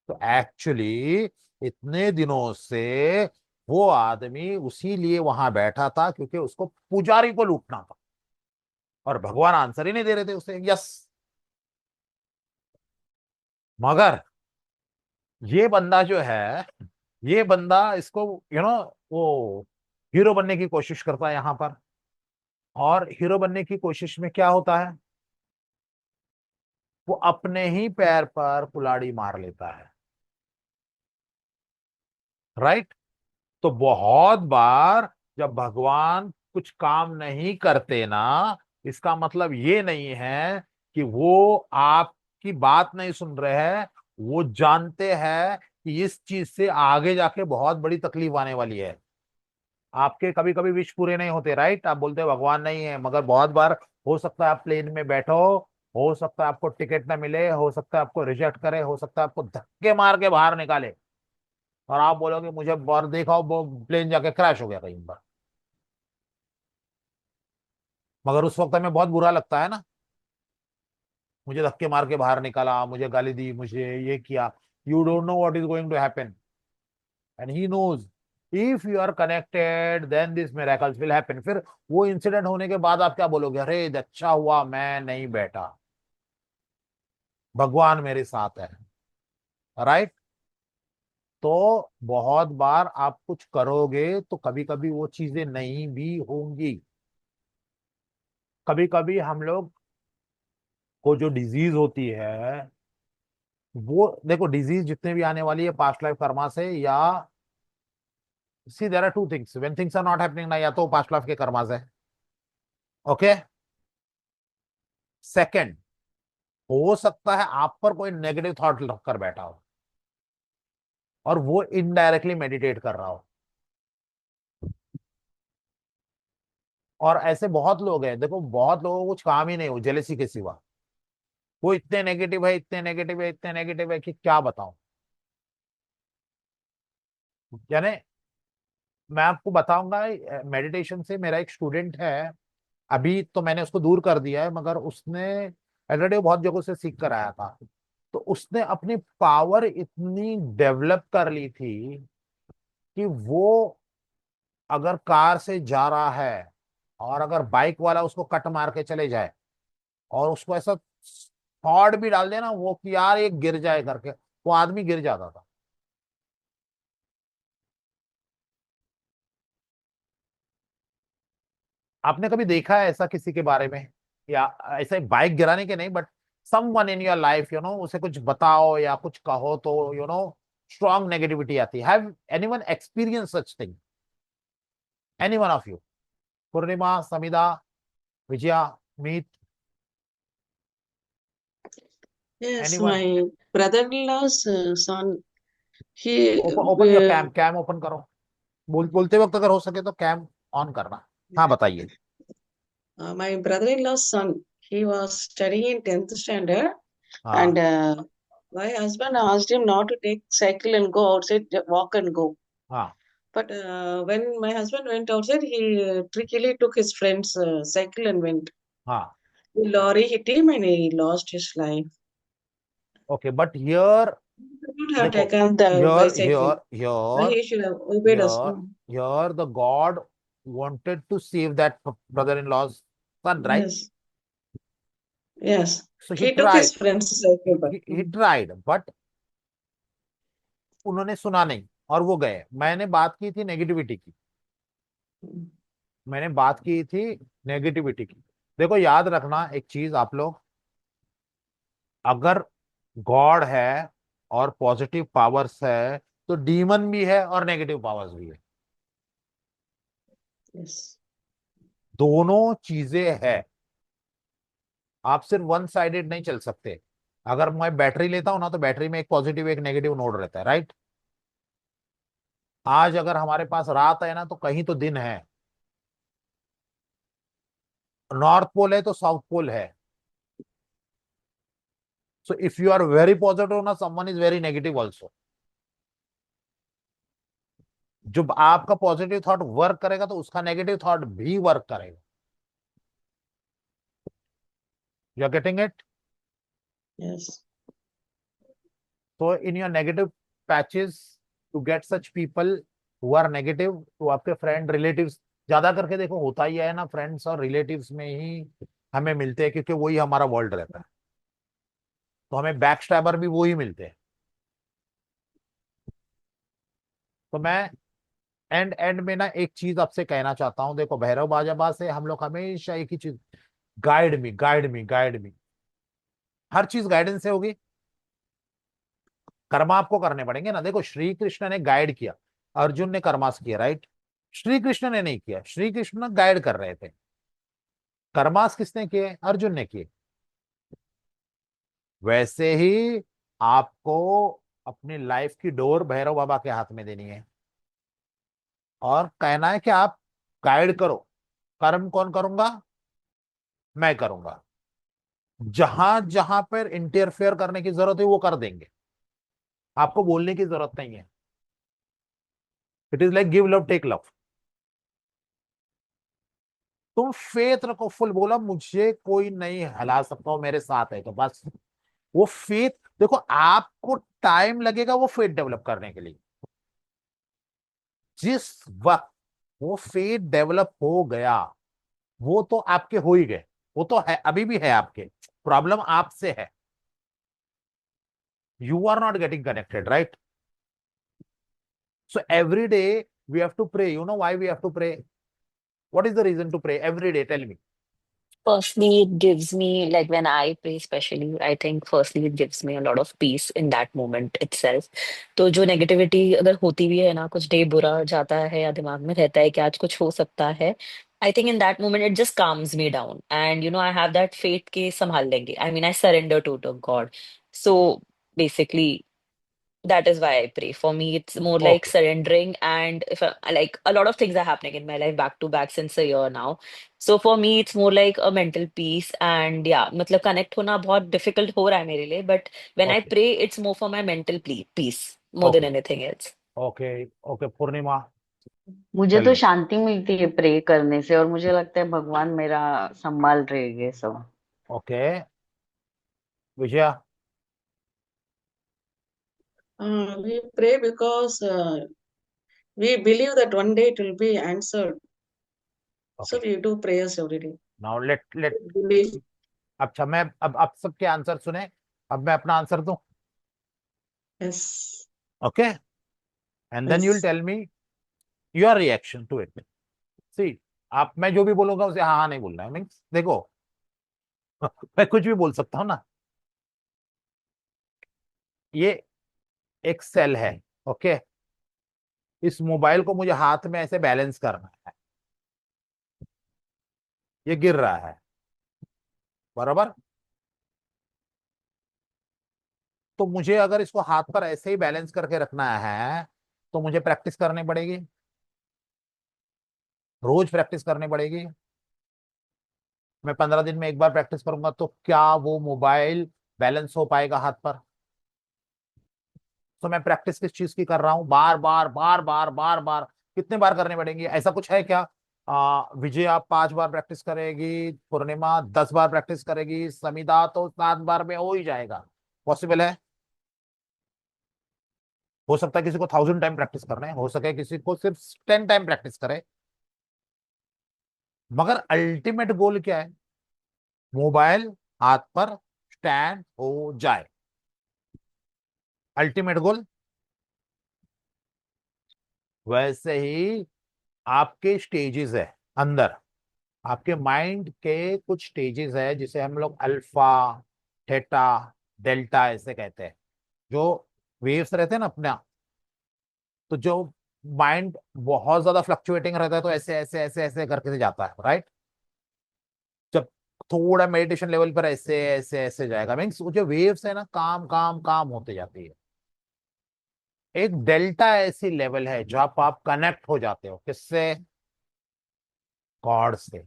तो एक्चुअली इतने दिनों से वो आदमी उसी लिए वहां बैठा था क्योंकि उसको पुजारी को लूटना था और भगवान आंसर ही नहीं दे रहे थे उसे यस। मगर ये बंदा जो है, ये बंदा इसको वो हीरो बनने की कोशिश करता है यहां पर। और हीरो बनने की कोशिश में क्या होता है, वो अपने ही पैर पर कुल्हाड़ी मार लेता है। राइट। तो बहुत बार जब भगवान कुछ काम नहीं करते ना, इसका मतलब ये नहीं है कि वो आपकी बात नहीं सुन रहे हैं। वो जानते हैं कि इस चीज से आगे जाके बहुत बड़ी तकलीफ आने वाली है। आपके कभी कभी विश पूरे नहीं होते, राइट, आप बोलते हो भगवान नहीं है, मगर बहुत बार हो सकता है आप प्लेन में बैठो, हो सकता है आपको टिकट ना मिले, हो सकता है आपको रिजेक्ट करे, हो सकता है आपको धक्के मार के बाहर निकाले और आप बोलोगे मुझे बार देखा वो प्लेन जाके क्रैश हो गया कहीं पर। मगर उस वक्त हमें बहुत बुरा लगता है ना, मुझे धक्के मार के बाहर निकाला, मुझे गाली दी, मुझे ये किया। You don't know what is going to happen and he knows. If you are connected then this miracles will happen. फिर वो इंसिडेंट होने के बाद आप क्या बोलोगे, अरे अच्छा हुआ मैं नहीं बैठा, भगवान मेरे साथ है। राइट। तो बहुत बार आप कुछ करोगे तो कभी कभी वो चीजें नहीं भी होंगी। कभी कभी हम लोग को जो डिजीज होती है, वो देखो डिजीज जितने भी आने वाली है पास्ट लाइफ कर्मा से, या see there are two things when things are not happening ना, या तो पास्ट लाइफ के कर्मा से। ओके। सेकंड, हो सकता है आप पर कोई नेगेटिव थॉट रखकर बैठा हो और वो इनडायरेक्टली मेडिटेट कर रहा हो। और ऐसे बहुत लोग हैं, देखो बहुत लोगों को कुछ काम ही नहीं हो जेलेसी के सिवा। वो इतने नेगेटिव है, इतने नेगेटिव है, इतने नेगेटिव है कि क्या बताऊं। यानी मैं आपको बताऊंगा, मेडिटेशन से मेरा एक स्टूडेंट है, अभी तो मैंने उसको दूर कर दिया है, मगर उसने ऑलरेडी बहुत जगहों से सीख कर आया था। तो उसने अपनी पावर इतनी डेवलप कर ली थी कि वो अगर कार से जा रहा है और अगर बाइक वाला उसको कट मार के चले जाए और उसको ऐसा थॉट भी डाल देना वो कि यार ये गिर जाए करके, वो आदमी गिर जाता था। आपने कभी देखा है ऐसा किसी के बारे में, या ऐसे बाइक गिराने के नहीं but someone in your life, उसे कुछ बताओ या कुछ कहो तो स्ट्रॉन्ग नेगेटिविटी आती है। Have anyone experience such thing, any one of you? Purnima, Samidha, Vijaya, Meet, Yes, anyone? my brother-in-law's son, he, open open your cam, cam open करो। बोलते वक्त अगर हो सके तो कैम ऑन करना। हाँ बताइए। my brother-in-law's son, he was studying in 10th standard, and हाँ my husband asked him not to take cycle and go outside, walk and go. हाँ But when my husband went outside, he trickily took his friend's cycle and went. हाँ, The lorry hit him and he lost his life. Okay, but here He should have देखो, taken the here bicycle. Here here He should have obeyed us. Here here the God wanted to save that brother-in-law's son, right? Yes, yes. So he He took his tried, friend's cycle, but he tried, but उन्होंने सुना नहीं और वो गए। मैंने बात की थी नेगेटिविटी की, मैंने बात की थी नेगेटिविटी की। देखो याद रखना एक चीज आप लोग, अगर गॉड है और पॉजिटिव पावर्स है तो डीमन भी है और नेगेटिव पावर्स भी है, yes, दोनों चीजें है। आप सिर्फ वन साइडेड नहीं चल सकते। अगर मैं बैटरी लेता हूं ना तो बैटरी में एक पॉजिटिव एक नेगेटिव नोड रहता है, राइट? आज अगर हमारे पास रात है ना तो कहीं तो दिन है, नॉर्थ पोल है तो साउथ पोल है। So if you are very positive ना, someone is very negative also. जब आपका पॉजिटिव थॉट वर्क करेगा तो उसका नेगेटिव थॉट भी वर्क करेगा। You are getting it? yes. तो in your negative patches to get such people who are negative, तो आपके फ्रेंड रिलेटिव्स ज्यादा करके देखो होता ही है ना, फ्रेंड्स और रिलेटिव्स में ही हमें मिलते हैं क्योंकि वही हमारा वर्ल्ड रहता है। तो हमें बैक स्टैबर भी वही मिलते हैं। तो मैं एंड एंड में ना एक चीज आपसे कहना चाहता हूं, देखो भैरव बाजाबा से हम लोग हमेशा एक ही चीज, guide me guide me guide me. हर चीज गाइडेंस से होगी, कर्मा आपको करने पड़ेंगे ना। देखो श्री कृष्ण ने गाइड किया, अर्जुन ने कर्मास किया, राइट? श्री कृष्ण ने नहीं किया, श्री कृष्ण गाइड कर रहे थे। कर्मास किसने किए? अर्जुन ने किए। वैसे ही आपको अपनी लाइफ की डोर भैरव बाबा के हाथ में देनी है और कहना है कि आप गाइड करो। कर्म कौन करूंगा? मैं करूंगा। जहां जहां पर इंटरफेयर करने की जरूरत है वो कर देंगे, आपको बोलने की जरूरत नहीं है। It is like give love take love. तुम फेथ रखो फुल, बोला मुझे कोई नहीं हिला सकता, वो मेरे साथ है तो बस। वो फेथ, देखो आपको टाइम लगेगा वो फेथ डेवलप करने के लिए। जिस वक्त वो फेथ डेवलप हो गया, वो तो आपके हो ही गए, वो तो है, अभी भी है आपके। प्रॉब्लम आपसे है, you are not getting connected, right? So every day we have to pray. You know why we have to pray? What is the reason to pray every day? Tell me. Firstly, it gives me, like when I pray, especially, I think firstly it gives me a lot of peace in that moment itself. तो जो negativity अगर होती भी है ना, कुछ day बुरा जाता है या दिमाग में रहता है कि आज कुछ हो सकता है, I think in that moment it just calms me down and I have that faith के संभाल लेंगे। I mean I surrender to God. So basically that is why I pray. For me, it's more like okay surrendering. And if like a lot of things are happening in my life back to back since a year now. So for me, it's more like a mental peace. And yeah, मतलब connect होना बहुत difficult हो रहा है मेरे लिए. But when I okay pray, it's more for my mental peace more than okay anything else. Okay okay Purnima, मुझे tell तो मी। शांति मिलती है प्रे करने से, और मुझे लगता है भगवान मेरा संभाल रहेंगे सब। Okay Vijaya. We pray because we believe that one day it will be answered. So okay we do prayers every day. Now let Believe. अच्छा, मैं अब आप सबके आंसर सुने, अब मैं अपना आंसर दूं। Yes, okay, and then you will yes. Tell me your reaction to it. See, आप मैं जो भी बोलूंगा उसे हाँ हाँ नहीं बोलना है। मीन्स देखो मैं कुछ भी बोल सकता हूँ ना। ये एक सेल है, ओके? इस मोबाइल को मुझे हाथ में ऐसे बैलेंस करना है, ये गिर रहा है, बराबर? तो मुझे अगर इसको हाथ पर ऐसे ही बैलेंस करके रखना है तो मुझे प्रैक्टिस करनी पड़ेगी, रोज प्रैक्टिस करनी पड़ेगी। मैं 15 दिन में एक बार प्रैक्टिस करूंगा तो क्या वो मोबाइल बैलेंस हो पाएगा हाथ पर? तो मैं प्रैक्टिस किस चीज की कर रहा हूं? बार बार बार बार बार बार कितने बार करने पड़ेंगे, ऐसा कुछ है क्या? विजया 5 बार प्रैक्टिस करेगी, पूर्णिमा 10 बार प्रैक्टिस करेगी, समिता तो 7 बार में हो ही जाएगा। पॉसिबल है? हो सकता है किसी को 1000 टाइम प्रैक्टिस करना है, हो सके किसी को सिर्फ 10 टाइम प्रैक्टिस करे, मगर अल्टीमेट गोल क्या है? मोबाइल हाथ पर स्टैंड हो जाए, अल्टीमेट गोल। वैसे ही आपके स्टेजेस है अंदर, आपके माइंड के कुछ स्टेजेस है जिसे हम लोग अल्फा, थीटा, डेल्टा ऐसे कहते हैं। जो वेव्स रहते हैं ना अपना, तो जो माइंड बहुत ज्यादा फ्लक्चुएटिंग रहता है तो ऐसे ऐसे ऐसे ऐसे करके से जाता है, राइट? जब थोड़ा मेडिटेशन लेवल पर ऐसे ऐसे ऐसे जाएगा, मीन्स जो वेव्स है ना, काम काम काम होते जाती है। एक डेल्टा ऐसी लेवल है जहां पर आप कनेक्ट हो जाते हो, किससे? गॉड से।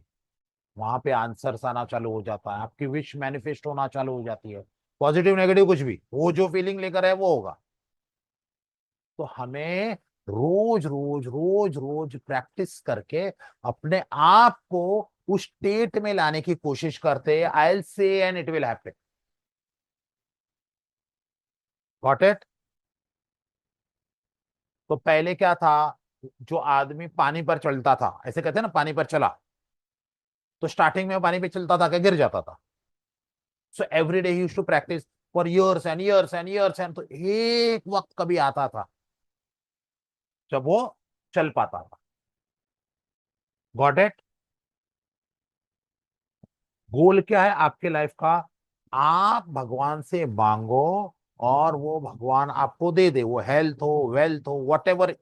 वहां पे आंसर्स आना चालू हो जाता है, आपकी विश मैनिफेस्ट होना चालू हो जाती है, पॉजिटिव नेगेटिव कुछ भी, वो जो फीलिंग लेकर है वो होगा। तो हमें रोज रोज रोज रोज प्रैक्टिस करके अपने आप को उस स्टेट में लाने की कोशिश करते हैं। I will say and it will happen. Got it? तो पहले क्या था? जो आदमी पानी पर चलता था, ऐसे कहते हैं ना, पानी पर चला, तो स्टार्टिंग में वो पानी पे चलता था क्या, गिर जाता था। So every day he used to practise for years and years and years and, तो एक वक्त कभी आता था जब वो चल पाता था। Got it? गोल क्या है आपके लाइफ का? आप भगवान से मांगो और वो भगवान आपको दे दे, वो हेल्थ हो, वेल्थ हो, what ever.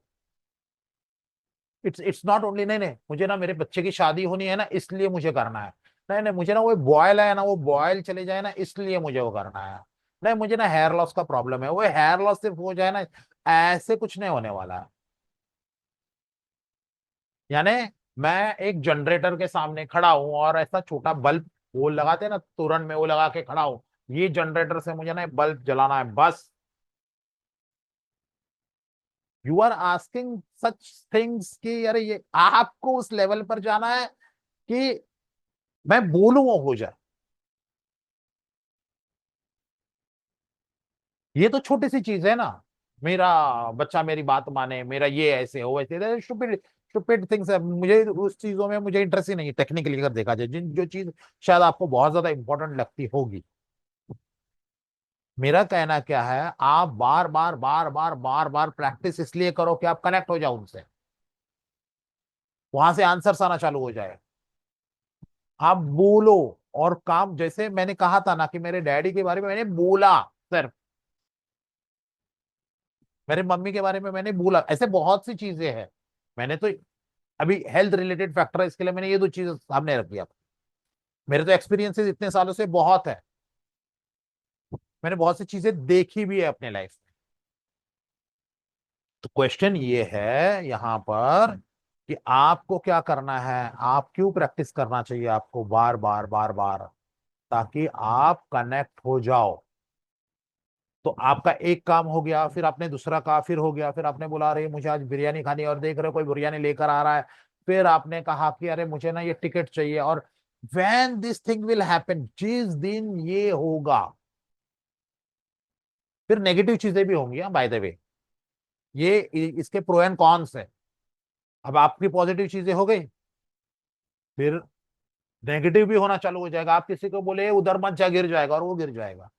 It's not only, नहीं नहीं मुझे ना मेरे बच्चे की शादी होनी है ना इसलिए मुझे करना है, नहीं नहीं मुझे ना वो बॉयल है ना, वो बॉयल चले जाए ना इसलिए मुझे वो करना है, नहीं मुझे ना हेयर लॉस का प्रॉब्लम है, वो हेयर लॉस सिर्फ हो जाए ना, ऐसे कुछ नहीं होने वाला है। यानी मैं एक जनरेटर के सामने खड़ा हूं और ऐसा छोटा बल्ब वो लगाते हैं ना तुरंत में, वो लगा के खड़ा हूं, ये जनरेटर से मुझे ना बल्ब जलाना है बस। You are asking such things कि अरे ये आपको उस लेवल पर जाना है कि मैं बोलूं वो हो जाए। ये तो छोटी सी चीज है ना, मेरा बच्चा मेरी बात माने, मेरा ये ऐसे हो वैसे, स्टूपिड स्टूपिड थिंग्स है। मुझे उस चीजों में मुझे इंटरेस्ट ही नहीं है टेक्निकली अगर देखा जाए, जिन जो चीज शायद आपको बहुत ज्यादा इंपॉर्टेंट लगती होगी। मेरा कहना क्या है, आप बार बार बार बार बार बार प्रैक्टिस इसलिए करो कि आप कनेक्ट हो जाओ उनसे, वहां से आंसर्स आना चालू हो जाए। आप बोलो और काम, जैसे मैंने कहा था ना कि मेरे डैडी के बारे में मैंने बोला सिर्फ, मेरे मम्मी के बारे में मैंने बोला, ऐसे बहुत सी चीजें हैं। मैंने तो अभी हेल्थ रिलेटेड फैक्टर है इसके लिए मैंने ये 2 चीजें सामने रख दिया। मेरे तो एक्सपीरियंसेस इतने सालों से बहुत है, मैंने बहुत सी चीजें देखी भी है अपने लाइफ में। तो क्वेश्चन ये है यहाँ पर कि आपको क्या करना है, आप क्यों प्रैक्टिस करना चाहिए आपको बार बार बार बार, ताकि आप कनेक्ट हो जाओ। तो आपका एक काम हो गया, फिर आपने दूसरा कहा, फिर हो गया, फिर आपने बोला अरे मुझे आज बिरयानी खानी है, और देख रहे हो कोई बिरयानी लेकर आ रहा है, फिर आपने कहा कि अरे मुझे ना ये टिकट चाहिए, और when this thing will happen, जिस दिन ये होगा, फिर नेगेटिव चीजें भी होंगी बाय द वे, ये इसके प्रो एंड कॉन्स है। अब आपकी पॉजिटिव चीजें हो गई, फिर नेगेटिव भी होना चालू हो जाएगा। आप किसी को बोले उधर मत जा, गिर जाएगा, और वो गिर जाएगा।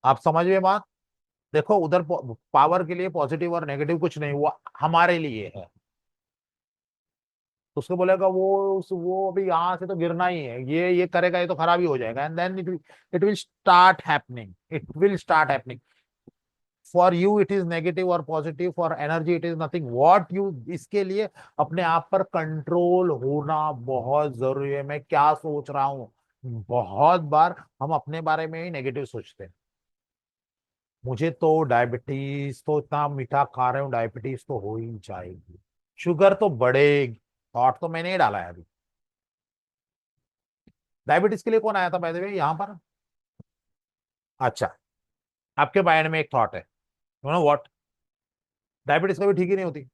आप समझ में बात? देखो उधर पावर के लिए पॉजिटिव और नेगेटिव कुछ नहीं हुआ, हमारे लिए है। तो उसको बोलेगा वो अभी यहाँ से तो गिरना ही है, ये करेगा ये तो खराब ही हो जाएगा, and then it will start happening, it will start happening. For you it is negative और positive, for energy it is nothing what you. इसके लिए अपने आप पर कंट्रोल होना बहुत जरूरी है। मैं क्या सोच रहा हूँ, बहुत बार हम अपने बारे में ही नेगेटिव सोचते हैं। मुझे तो डायबिटीज, तो इतना मीठा खा रहे हूँ, डायबिटीज तो हो ही जाएगी, शुगर तो बढ़ेगी, थॉट तो मैंने ही डाला है अभी। डायबिटीज के लिए कौन आया था बाय द वे यहाँ पर? अच्छा, आपके माइंड में एक थॉट है, यू नो व्हाट, डायबिटीज कभी ठीक ही नहीं होती।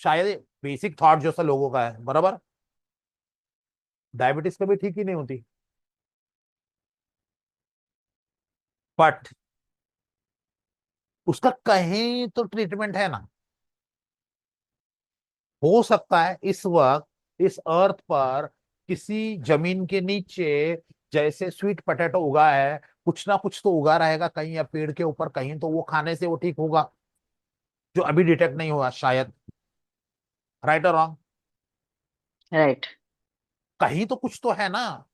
शायद बेसिक थॉट जो सा लोगों का है, बराबर, डायबिटीज कभी ठीक ही नहीं होती। बट उसका कहीं तो ट्रीटमेंट है ना। हो सकता है इस वक्त इस अर्थ पर किसी जमीन के नीचे जैसे स्वीट पोटैटो उगा है, कुछ ना कुछ तो उगा रहेगा कहीं, या पेड़ के ऊपर कहीं, तो वो खाने से वो ठीक होगा, जो अभी डिटेक्ट नहीं हुआ शायद। राइट और रॉन्ग? राइट। कहीं तो कुछ तो है ना,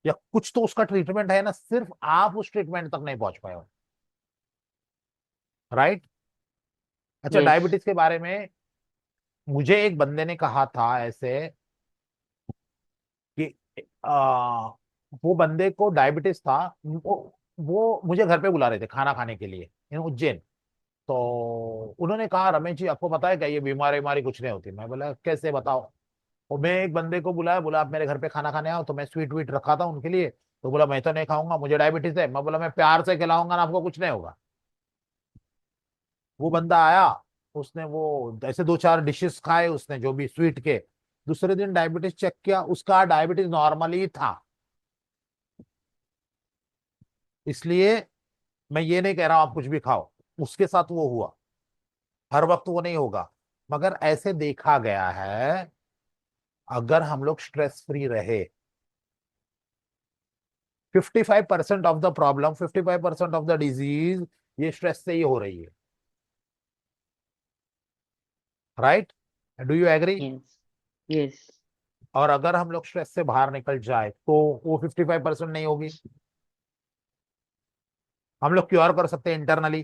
या कुछ तो उसका ट्रीटमेंट है ना, सिर्फ आप उस ट्रीटमेंट तक नहीं पहुंच पाए हो। राइट। अच्छा, यस। डायबिटीज के बारे में मुझे एक बंदे ने कहा था ऐसे कि आ, वो बंदे को डायबिटीज था। वो मुझे घर पे बुला रहे थे खाना खाने के लिए इन उज्जैन। तो उन्होंने कहा, रमेश जी आपको पता है क्या ये बीमारी बीमारी कुछ नहीं होती। मैं बोला कैसे, बताओ। और मैं एक बंदे को बुलाया, बोला आप मेरे घर पे खाना खाने आओ। तो मैं स्वीट वीट रखा था उनके लिए, तो बोला मैं तो नहीं खाऊंगा, मुझे डायबिटीज है। मैं बोला मैं प्यार से खिलाऊंगा ना, आपको कुछ नहीं होगा। वो बंदा आया, उसने वो ऐसे दो चार डिशेस खाए उसने, जो भी स्वीट के। दूसरे दिन डायबिटीज चेक किया, उसका डायबिटीज नॉर्मली था। इसलिए मैं ये नहीं कह रहा हूं आप कुछ भी खाओ, उसके साथ वो हुआ। हर वक्त वो नहीं होगा, मगर ऐसे देखा गया है अगर हम लोग स्ट्रेस फ्री रहे, 55% of the problem, 55% of the disease ये स्ट्रेस से ही हो रही है। Right? Do you agree? Yes. Yes. और अगर हम लोग स्ट्रेस से बाहर निकल जाए तो वो 55% नहीं होगी। हम लोग क्योर कर सकते हैं इंटरनली।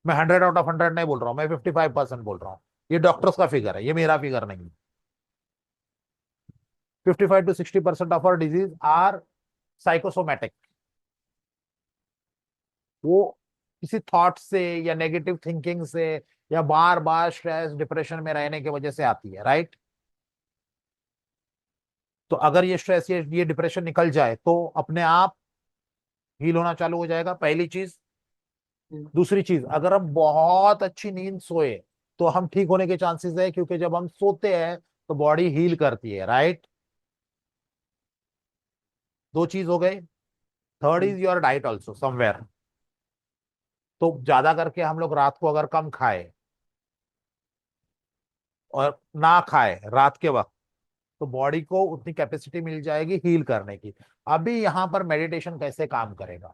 मैं 100 आउट ऑफ 100 नहीं बोल रहा हूँ, मैं 55% बोल रहा हूँ। ये डॉक्टर्स का फिगर है, ये मेरा फिगर नहीं है। 55 to 60% of our disease are psychosomatic. वो किसी थॉट से या नेगेटिव थिंकिंग से या बार बार स्ट्रेस डिप्रेशन में रहने की वजह से आती है। राइट? तो अगर ये स्ट्रेस ये डिप्रेशन निकल जाए तो अपने आप हील होना चालू हो जाएगा, पहली चीज। दूसरी चीज, अगर हम बहुत अच्छी नींद सोए तो हम ठीक होने के चांसेस है, क्योंकि जब हम सोते हैं तो बॉडी हील करती है। राइट? दो चीज हो गई। Third is your diet also somewhere. तो ज्यादा करके हम लोग रात को अगर कम खाए और ना खाए रात के वक्त, तो बॉडी को उतनी कैपेसिटी मिल जाएगी हील करने की। अभी यहां पर मेडिटेशन कैसे काम करेगा।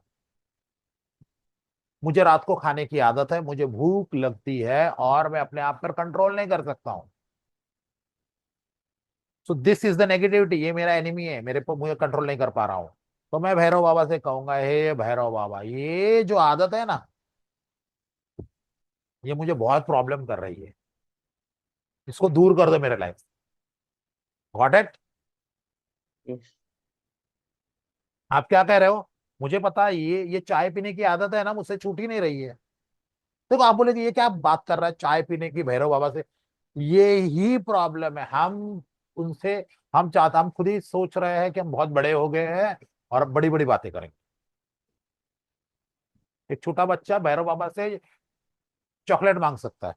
मुझे रात को खाने की आदत है, मुझे भूख लगती है और मैं अपने आप पर कंट्रोल नहीं कर सकता हूं। So this is the negativity, ये मेरा एनिमी है, मेरे पर मुझे कंट्रोल नहीं कर पा रहा हूं। तो मैं भैरव बाबा से कहूंगा, हे भैरव बाबा, ये जो आदत है ना, ये मुझे बहुत प्रॉब्लम कर रही है, इसको दूर कर दो मेरे लाइफ। Got it? यस। आप क्या कह रहे हो? मुझे पता है ये चाय पीने की आदत है ना, मुझसे छूट ही नहीं रही है। देखो आप बोले कि ये क्या बात कर रहा है चाय पीने की भैरव बाबा से। ये ही प्रॉब्लम है, हम उनसे, हम चाहते, हम खुद ही सोच रहे हैं कि हम बहुत बड़े हो गए हैं और बड़ी बड़ी बातें करेंगे। एक छोटा बच्चा भैरव बाबा से चॉकलेट मांग सकता है,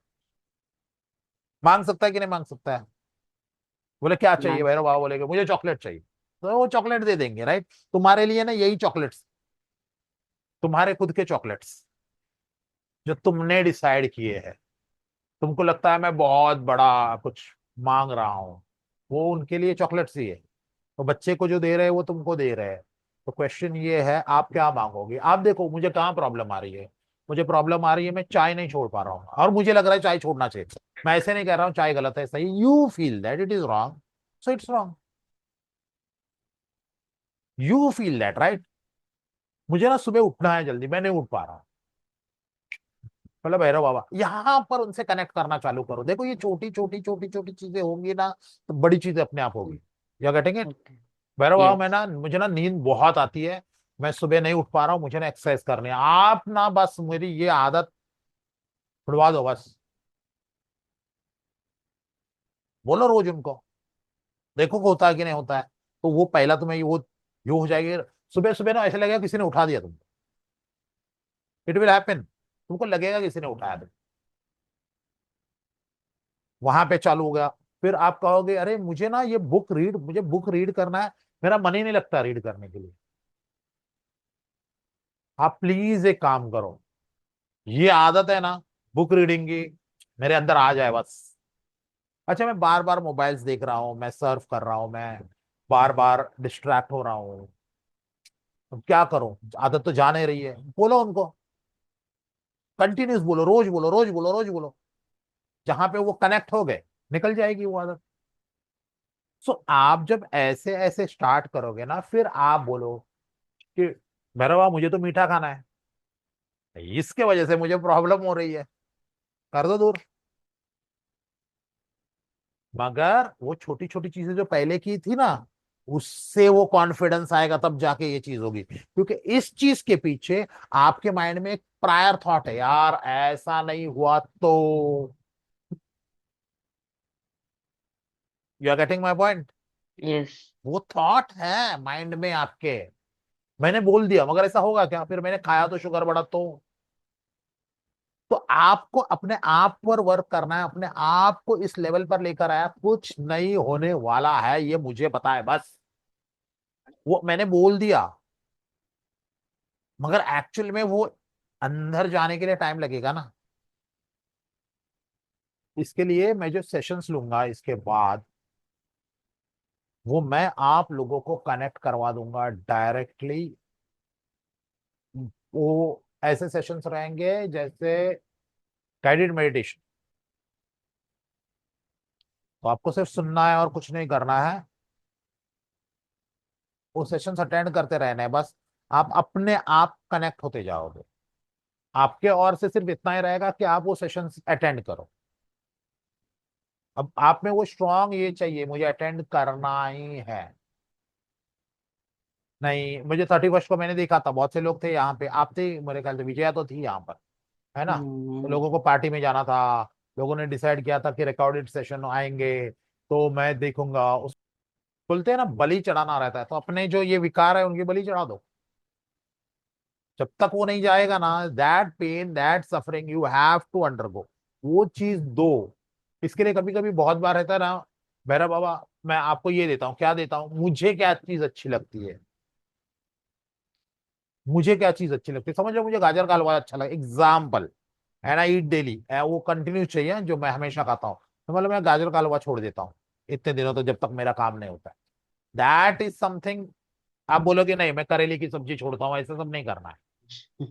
मांग सकता है कि नहीं मांग सकता है? बोले क्या चाहिए, मांग भैरव बाबा सकते। बोलेगे मुझे चॉकलेट चाहिए, तो वो चॉकलेट दे देंगे। राइट? तुम्हारे लिए ना यही चॉकलेट्स, तुम्हारे खुद के चॉकलेट्स जो तुमने डिसाइड किए हैं। तुमको लगता है मैं बहुत बड़ा कुछ मांग रहा हूँ, वो उनके लिए चॉकलेट्स ही है। तो बच्चे को जो दे रहे हैं वो तुमको दे रहे हैं। तो क्वेश्चन ये है आप क्या मांगोगे। आप देखो मुझे कहाँ प्रॉब्लम आ रही है। मुझे प्रॉब्लम आ रही है, मैं चाय नहीं छोड़ पा रहा हूँ और मुझे लग रहा है चाय छोड़ना चाहिए। मैं ऐसे नहीं कह रहा हूँ चाय गलत है, सही। You feel that it is wrong, so it's wrong. You feel that, right? मुझे ना सुबह उठना है जल्दी, मैं नहीं उठ पा रहा हूँ। मतलब भैरव बाबा यहाँ पर उनसे कनेक्ट करना चालू करो। देखो ये छोटी छोटी छोटी छोटी चीजें होंगी ना, तो बड़ी चीजें अपने आप होगी। या गेटिंग इट? ओके। भैरव बाबा मैं यस। ना, मुझे ना नींद बहुत आती है, मैं सुबह नहीं उठ पा रहा हूँ, मुझे ना एक्सरसाइज करनी है। आप ना बस मेरी ये आदत छुड़वा दो बस। बोलो रोज उनको, देखो को होता है कि नहीं होता है। तो वो पहला तुम्हें वो हो जाएगी। सुबह सुबह ना ऐसे लगेगा किसी ने उठा दिया तुमको। इट विल हैपन, तुमको लगेगा किसी ने उठाया था। वहां पे चालू हो गया, फिर आप कहोगे अरे मुझे ना ये मुझे बुक रीड करना है, मेरा मन ही नहीं लगता रीड करने के लिए। आप प्लीज एक काम करो, ये आदत है ना बुक रीडिंग की, मेरे अंदर आ जाए बस। अच्छा, मैं बार बार मोबाइल्स देख रहा हूँ, मैं सर्फ कर रहा हूँ, मैं बार बार डिस्ट्रैक्ट हो रहा हूँ, अब क्या करूं, आदत तो जा नहीं रही है। बोलो उनको, कंटिन्यूस बोलो, रोज बोलो, रोज बोलो, रोज बोलो, जहां पे वो कनेक्ट हो गए निकल जाएगी वो आदत। सो आप जब ऐसे ऐसे स्टार्ट करोगे ना, फिर आप बोलो कि भैरवा मुझे तो मीठा खाना है, इसके वजह से मुझे प्रॉब्लम हो रही है, कर दो दूर। मगर वो छोटी छोटी चीजें जो पहले की थी ना, उससे वो कॉन्फिडेंस आएगा, तब जाके ये चीज होगी। क्योंकि इस चीज के पीछे आपके माइंड में एक प्रायर थॉट है, यार ऐसा नहीं हुआ तो। You are getting my point? Yes. वो थॉट है माइंड में आपके, मैंने बोल दिया मगर ऐसा होगा क्या, फिर मैंने खाया तो शुगर बढ़ा तो आपको अपने आप पर वर्क करना है, अपने आप को इस लेवल पर लेकर आया, कुछ नहीं होने वाला है, ये मुझे पता है बस। वो मैंने बोल दिया, मगर एक्चुअल में वो अंदर जाने के लिए टाइम लगेगा ना। इसके लिए मैं जो सेशंस लूंगा इसके बाद, वो मैं आप लोगों को कनेक्ट करवा दूंगा डायरेक्टली। वो ऐसे सेशंस रहेंगे जैसे गाइडेड मेडिटेशन, तो आपको सिर्फ सुनना है और कुछ नहीं करना है, वो सेशंस अटेंड करते रहने हैं बस। आप अपने आप कनेक्ट होते जाओगे, आपके और से सिर्फ इतना ही रहेगा कि आप वो सेशंस अटेंड करो। अब आप में वो स्ट्रांग ये चाहिए, मुझे अटेंड करना ही है। नहीं, मुझे 31 को मैंने देखा था, बहुत से लोग थे यहाँ पे, आप थे मेरे ख्याल से, विजया तो थी यहाँ पर, है ना। तो हम्म। लोगों को पार्टी में जाना था, लोगों ने डिसाइड किया था कि रिकॉर्डेड सेशन आएंगे, तो मैं देखूंगा उस, बोलते हैं ना बलि चढ़ाना रहता है, तो अपने जो ये विकार है उनकी बलि चढ़ा दो। जब तक वो नहीं जाएगा ना, that pain that suffering you have to undergo, वो चीज दो। इसके लिए कभी कभी बहुत बार रहता है ना, मेरा बाबा मैं आपको ये देता हूँ, क्या देता हूँ, मुझे क्या चीज अच्छी लगती है, मुझे क्या चीज अच्छी लगती है, समझ लो मुझे गाजर का हलवा अच्छा लगा, example, and I eat daily, वो कंटिन्यू चाहिए जो मैं हमेशा खाता हूँ, तो मतलब मैं गाजर का हलवा छोड़ देता हूँ इतने दिनों तक, जब तक मेरा काम नहीं होता है। That is something. आप बोलोगे नहीं मैं करेले की सब्जी छोड़ता हूँ, ऐसा सब नहीं करना है,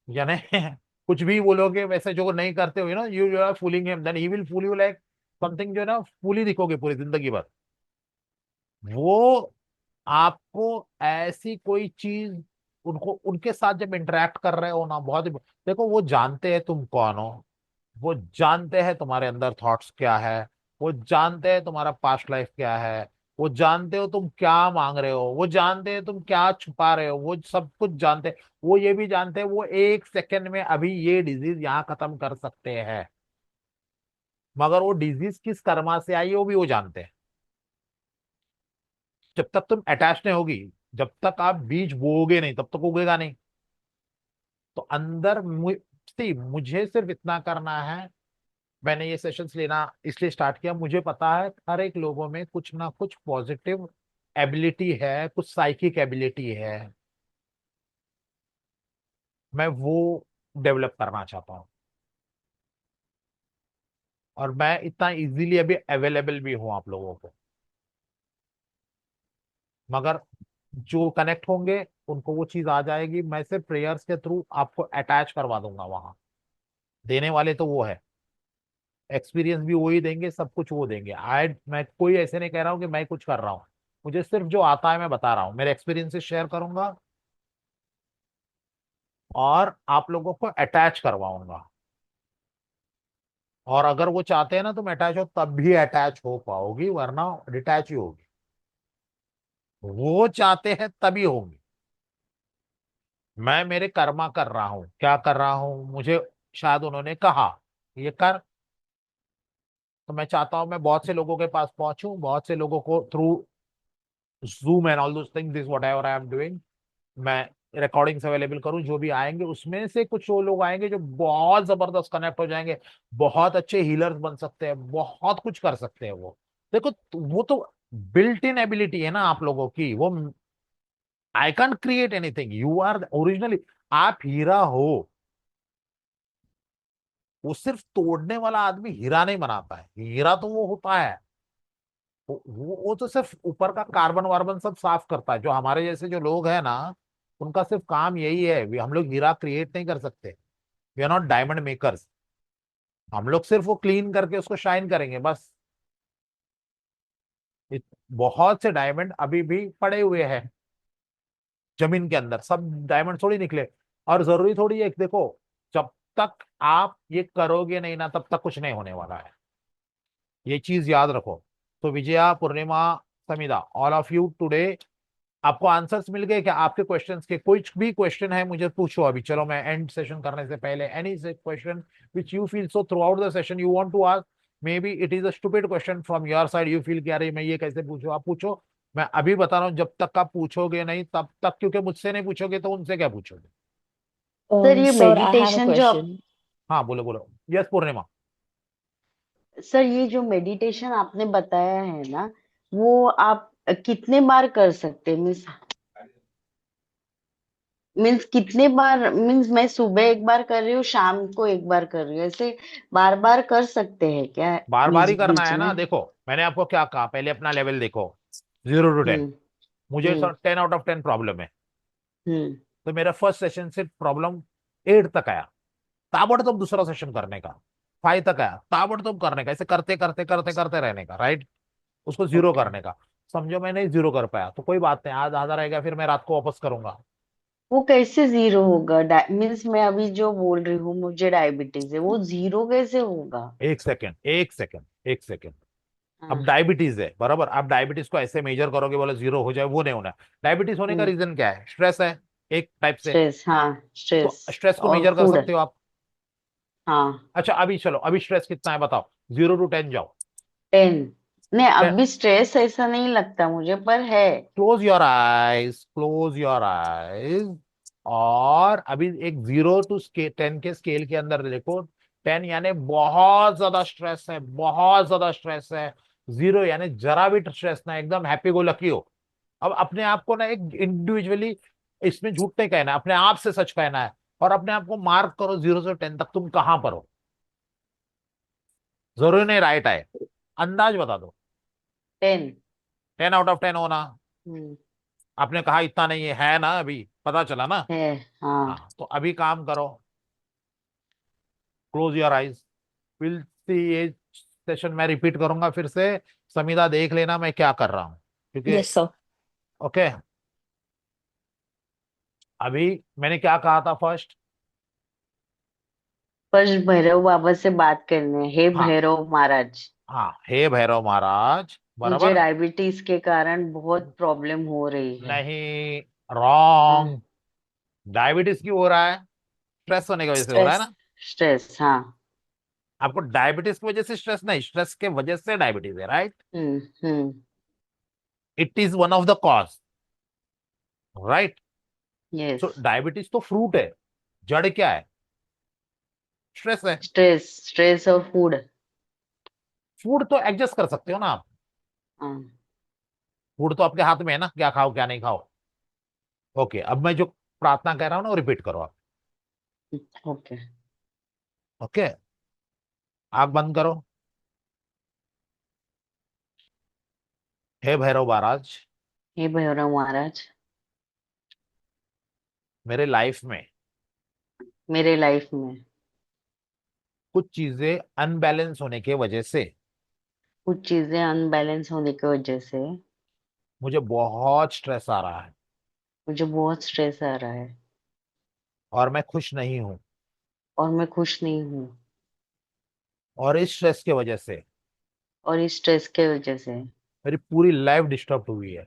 यानी कुछ भी बोलोगे वैसे जो नहीं करते हो ना, you are fooling him, then he will fool you like something, जो है ना फूली दिखोगे पूरी जिंदगी भर। वो आपको ऐसी कोई चीज, उनको उनके साथ जब इंटरेक्ट कर रहे हो ना, बहुत देखो वो जानते हैं तुम कौन हो, वो जानते हैं तुम्हारे अंदर थॉट्स क्या है, वो जानते हैं तुम्हारा पास्ट लाइफ क्या है, वो जानते हो तुम क्या मांग रहे हो, वो जानते हैं तुम क्या छुपा रहे हो, वो सब कुछ जानते हैं। वो ये भी जानते हैं वो एक सेकंड में अभी ये डिजीज यहाँ खत्म कर सकते हैं, मगर वो डिजीज किस कर्मा से आई है वो भी वो जानते हैं। जब तक तुम अटैच नहीं होगी, जब तक आप बीज बोओगे नहीं तब तक उगेगा नहीं। तो अंदर मुझे सिर्फ इतना करना है। मैंने ये सेशंस लेना इसलिए स्टार्ट किया, मुझे पता है हर एक लोगों में कुछ ना कुछ पॉजिटिव एबिलिटी है, कुछ साइकिक एबिलिटी है, मैं वो डेवलप करना चाहता हूँ। और मैं इतना इजीली अभी अवेलेबल भी हूँ आप लोगों को, मगर जो कनेक्ट होंगे उनको वो चीज आ जाएगी, मैं सिर्फ प्रेयर्स के थ्रू आपको अटैच करवा दूंगा वहां। देने वाले तो वो है, एक्सपीरियंस भी वही देंगे, सब कुछ वो देंगे। मैं कोई ऐसे नहीं कह रहा हूँ कि मैं कुछ कर रहा हूँ, मुझे सिर्फ जो आता है मैं बता रहा हूँ, मेरे एक्सपीरियंसेस शेयर करूंगा और आप लोगों को अटैच करवाऊंगा। और अगर वो चाहते हैं ना तुम अटैच हो, तब भी अटैच हो पाओगी, वरना डिटैच ही होगी। वो चाहते हैं तभी होंगी। मैं मेरे कर्मा कर रहा हूं, क्या कर रहा हूं, मुझे शायद उन्होंने कहा ये कर, तो मैं चाहता हूं मैं बहुत से लोगों के पास पहुंचूं, बहुत से लोगों को through zoom and all those things, this whatever I am doing, मैं रिकॉर्डिंग्स अवेलेबल करूं, जो भी आएंगे उसमें से कुछ वो लोग आएंगे जो बहुत जबरदस्त कनेक्ट हो जाएंगे, बहुत अच्छे हीलर्स बन सकते हैं, बहुत कुछ कर सकते हैं वो। देखो वो तो बिल्ट इन एबिलिटी है ना आप लोगों की वो। I can't create anything, you are originally, आप हीरा हो। वो सिर्फ तोड़ने वाला आदमी हीरा नहीं बनाता है, हीरा तो वो होता है, वो तो सिर्फ ऊपर का कार्बन वार्बन सब साफ करता है। जो हमारे जैसे जो लोग हैं ना, उनका सिर्फ काम यही है, हम लोग हीरा क्रिएट नहीं कर सकते। We are not diamond makers. हम लोग सिर्फ वो क्लीन करके उसको शाइन करेंगे बस। बहुत से डायमंड अभी भी पड़े हुए हैं जमीन के अंदर, सब डायमंड थोड़ी निकले। और जरूरी थोड़ी है, देखो जब तक आप ये करोगे नहीं ना, तब तक कुछ नहीं होने वाला है, ये चीज याद रखो। तो विजया, पूर्णिमा, समिधा, ऑल ऑफ यू टुडे, आपको आंसर्स मिल गए क्या आपके क्वेश्चंस के? कुछ भी क्वेश्चन है मुझे पूछो अभी, चलो मैं एंड सेशन करने से पहले, any question which you feel so throughout the session you want to ask, maybe it is a stupid question from your side, you feel कि अरे मैं ये कैसे पूछूं, आप पूछो। मैं अभी बता रहा हूँ, जब तक आप पूछोगे नहीं तब तक, क्योंकि मुझसे नहीं पूछोगे तो उनसे क्या पूछोगे? सर ये Sir, I have a meditation जो आप, question. हाँ बोलो बोलो। यस पूर्णिमा। सर ये जो मेडिटेशन आपने बताया है ना, वो आप कितने बार कर सकते हैं? मीन्स कितने बार? मीन्स मैं सुबह एक बार कर रही हूँ, शाम को एक बार कर रही हूँ, ऐसे बार बार कर सकते हैं क्या? बार बार मीन्स ही करना बीच है में। ना। देखो मैंने आपको क्या कहा, पहले अपना लेवल देखो, 0 to 10। हम्म। मुझे हम्म। 10 out of 10 प्रॉब्लम है, हम्म। तो मेरा फर्स्ट सेशन से प्रॉब्लम 8 तक आया, ताबड़तोब दूसरा सेशन करने का, 5 तक आया, ताबड़तोब करने का, ऐसे करते करते करते करते रहने का, राइट? उसको जीरो ओके। करने का। समझो मैं नहीं जीरो कर पाया तो कोई बात नहीं, आज आधा रहेगा, फिर मैं रात को वापस करूंगा। वो कैसे जीरो होगा? मीन्स मैं अभी जो बोल रही हूँ मुझे डायबिटीज है, वो जीरो कैसे होगा? एक सेकेंड, एक सेकेंड, एक सेकेंड। अब हाँ। डायबिटीज है बराबर, आप डायबिटीज को ऐसे मेजर करोगे बोले जीरो हो जाए, वो नहीं होना है। डायबिटीज होने का हम्म। रीजन क्या है? स्ट्रेस है एक टाइप से। स्ट्रेस, हाँ। तो स्ट्रेस स्ट्रेस को और मेजर कर फूड। सकते हो आप। हाँ। अच्छा अभी चलो, अभी स्ट्रेस कितना है बताओ, 0 to 10 जाओ। 10। नहीं, अभी स्ट्रेस ऐसा नहीं लगता मुझे, पर है। Close your eyes, close your eyes. और अभी एक 0 to 10 के स्केल के अंदर देखो। 10 यानी बहुत ज्यादा स्ट्रेस है, बहुत ज्यादा स्ट्रेस है। 0 यानी जरा भी स्ट्रेस ना, एकदम हैप्पी गो लकी हो। अब अपने आप को ना एक इंडिविजुअली, इसमें झूठ नहीं कहना है, अपने आप से सच कहना है। और अपने आप को मार्क करो 0 से 10 तक तुम कहां पर हो। जरूरी नहीं राइट आए, अंदाज बता दो। 10। 10 out of 10 होना। हम्म। आपने कहा इतना नहीं है ना, अभी पता चला ना। है। हाँ। हाँ तो अभी काम करो, close your eyes, will see. ये सेशन मैं रिपीट करूंगा फिर से, समीदा देख लेना मैं क्या कर रहा हूँ, क्योंकि Yes, sir. ओके। अभी मैंने क्या कहा था फर्स्ट? फर्स्ट भैरव बाबा से बात करने, हे हाँ, भैरव महाराज, हाँ हे भैरव महाराज, मुझे बराबर। डायबिटीज के कारण बहुत प्रॉब्लम हो रही है। नहीं, हाँ। रॉन्ग। डायबिटीज क्यों हो रहा है? स्ट्रेस होने की वजह से हो रहा है स्ट्रेस। ना। स्ट्रेस, हाँ। आपको डायबिटीज की वजह से स्ट्रेस नहीं, स्ट्रेस के वजह से डायबिटीज है, right? Hmm. Hmm. It is one of the cause, right? Yes. So diabetes तो फ्रूट है, जड़ क्या है? स्ट्रेस है। स्ट्रेस, स्ट्रेस और फूड। फूड तो एडजस्ट कर सकते हो ना आप, हाँ। फूड तो आपके हाथ में है ना, क्या खाओ क्या नहीं खाओ। ओके, अब मैं जो प्रार्थना कह रहा हूं ना वो रिपीट करो आप। ओके। ओके, आंख बंद करो। हे भैरव महाराज, हे भैरव महाराज, मेरे लाइफ में मेरे लाइफ में कुछ चीजें अनबैलेंस होने की वजह से कुछ चीजें अनबैलेंस होने की वजह से मुझे बहुत स्ट्रेस आ रहा है, मुझे बहुत स्ट्रेस आ रहा है, और मैं खुश नहीं हूं। और मैं खुश नहीं हूँ। और इस स्ट्रेस की वजह से और इस स्ट्रेस के वजह से मेरी पूरी लाइफ डिस्टर्ब हुई है,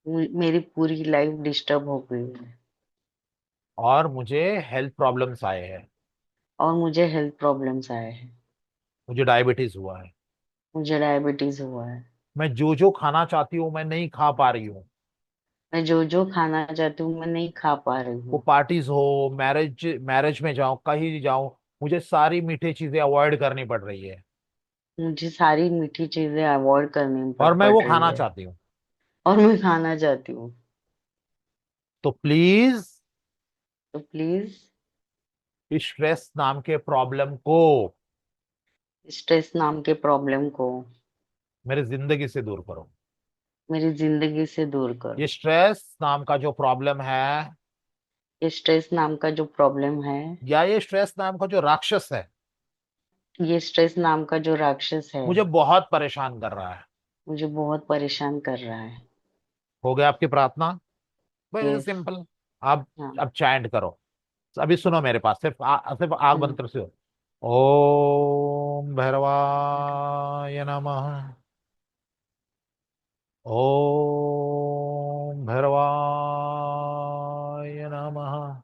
मेरी पूरी लाइफ डिस्टर्ब हो गई है, और मुझे हेल्थ प्रॉब्लम्स आए हैं। और मुझे हेल्थ प्रॉब्लम्स आए हैं। मुझे डायबिटीज हुआ है। मुझे डायबिटीज हुआ है। मैं जो जो खाना चाहती हूँ मैं नहीं खा पा रही हूँ। मैं जो जो खाना चाहती हूँ मैं नहीं खा पा रही वो हूँ। पार्टीज हो, मैरिज मैरिज में जाऊं, कहीं जाऊं, मुझे सारी मीठी चीजें अवॉइड करनी पड़ रही है मुझे सारी मीठी चीजें अवॉइड करनी और मैं पड़ वो रही खाना है, चाहती हूँ। और मैं खाना चाहती हूँ। तो प्लीज तो प्लीज स्ट्रेस नाम के प्रॉब्लम को स्ट्रेस नाम के प्रॉब्लम को मेरी जिंदगी से दूर करो। मेरी जिंदगी से दूर ये करो। स्ट्रेस नाम का जो प्रॉब्लम है, ये स्ट्रेस नाम का जो प्रॉब्लम है, या ये स्ट्रेस नाम का जो राक्षस है, ये स्ट्रेस नाम का जो राक्षस है, मुझे बहुत परेशान कर रहा है। मुझे बहुत परेशान कर रहा है। हो गया आपकी प्रार्थना? Very yes. सिंपल। अब हाँ। अब चैंट करो। अभी सुनो मेरे पास, सिर्फ आग बंद हम्म। करो, सुनो। ओम भैरवाय नमः। ओम भैरवाय नमः।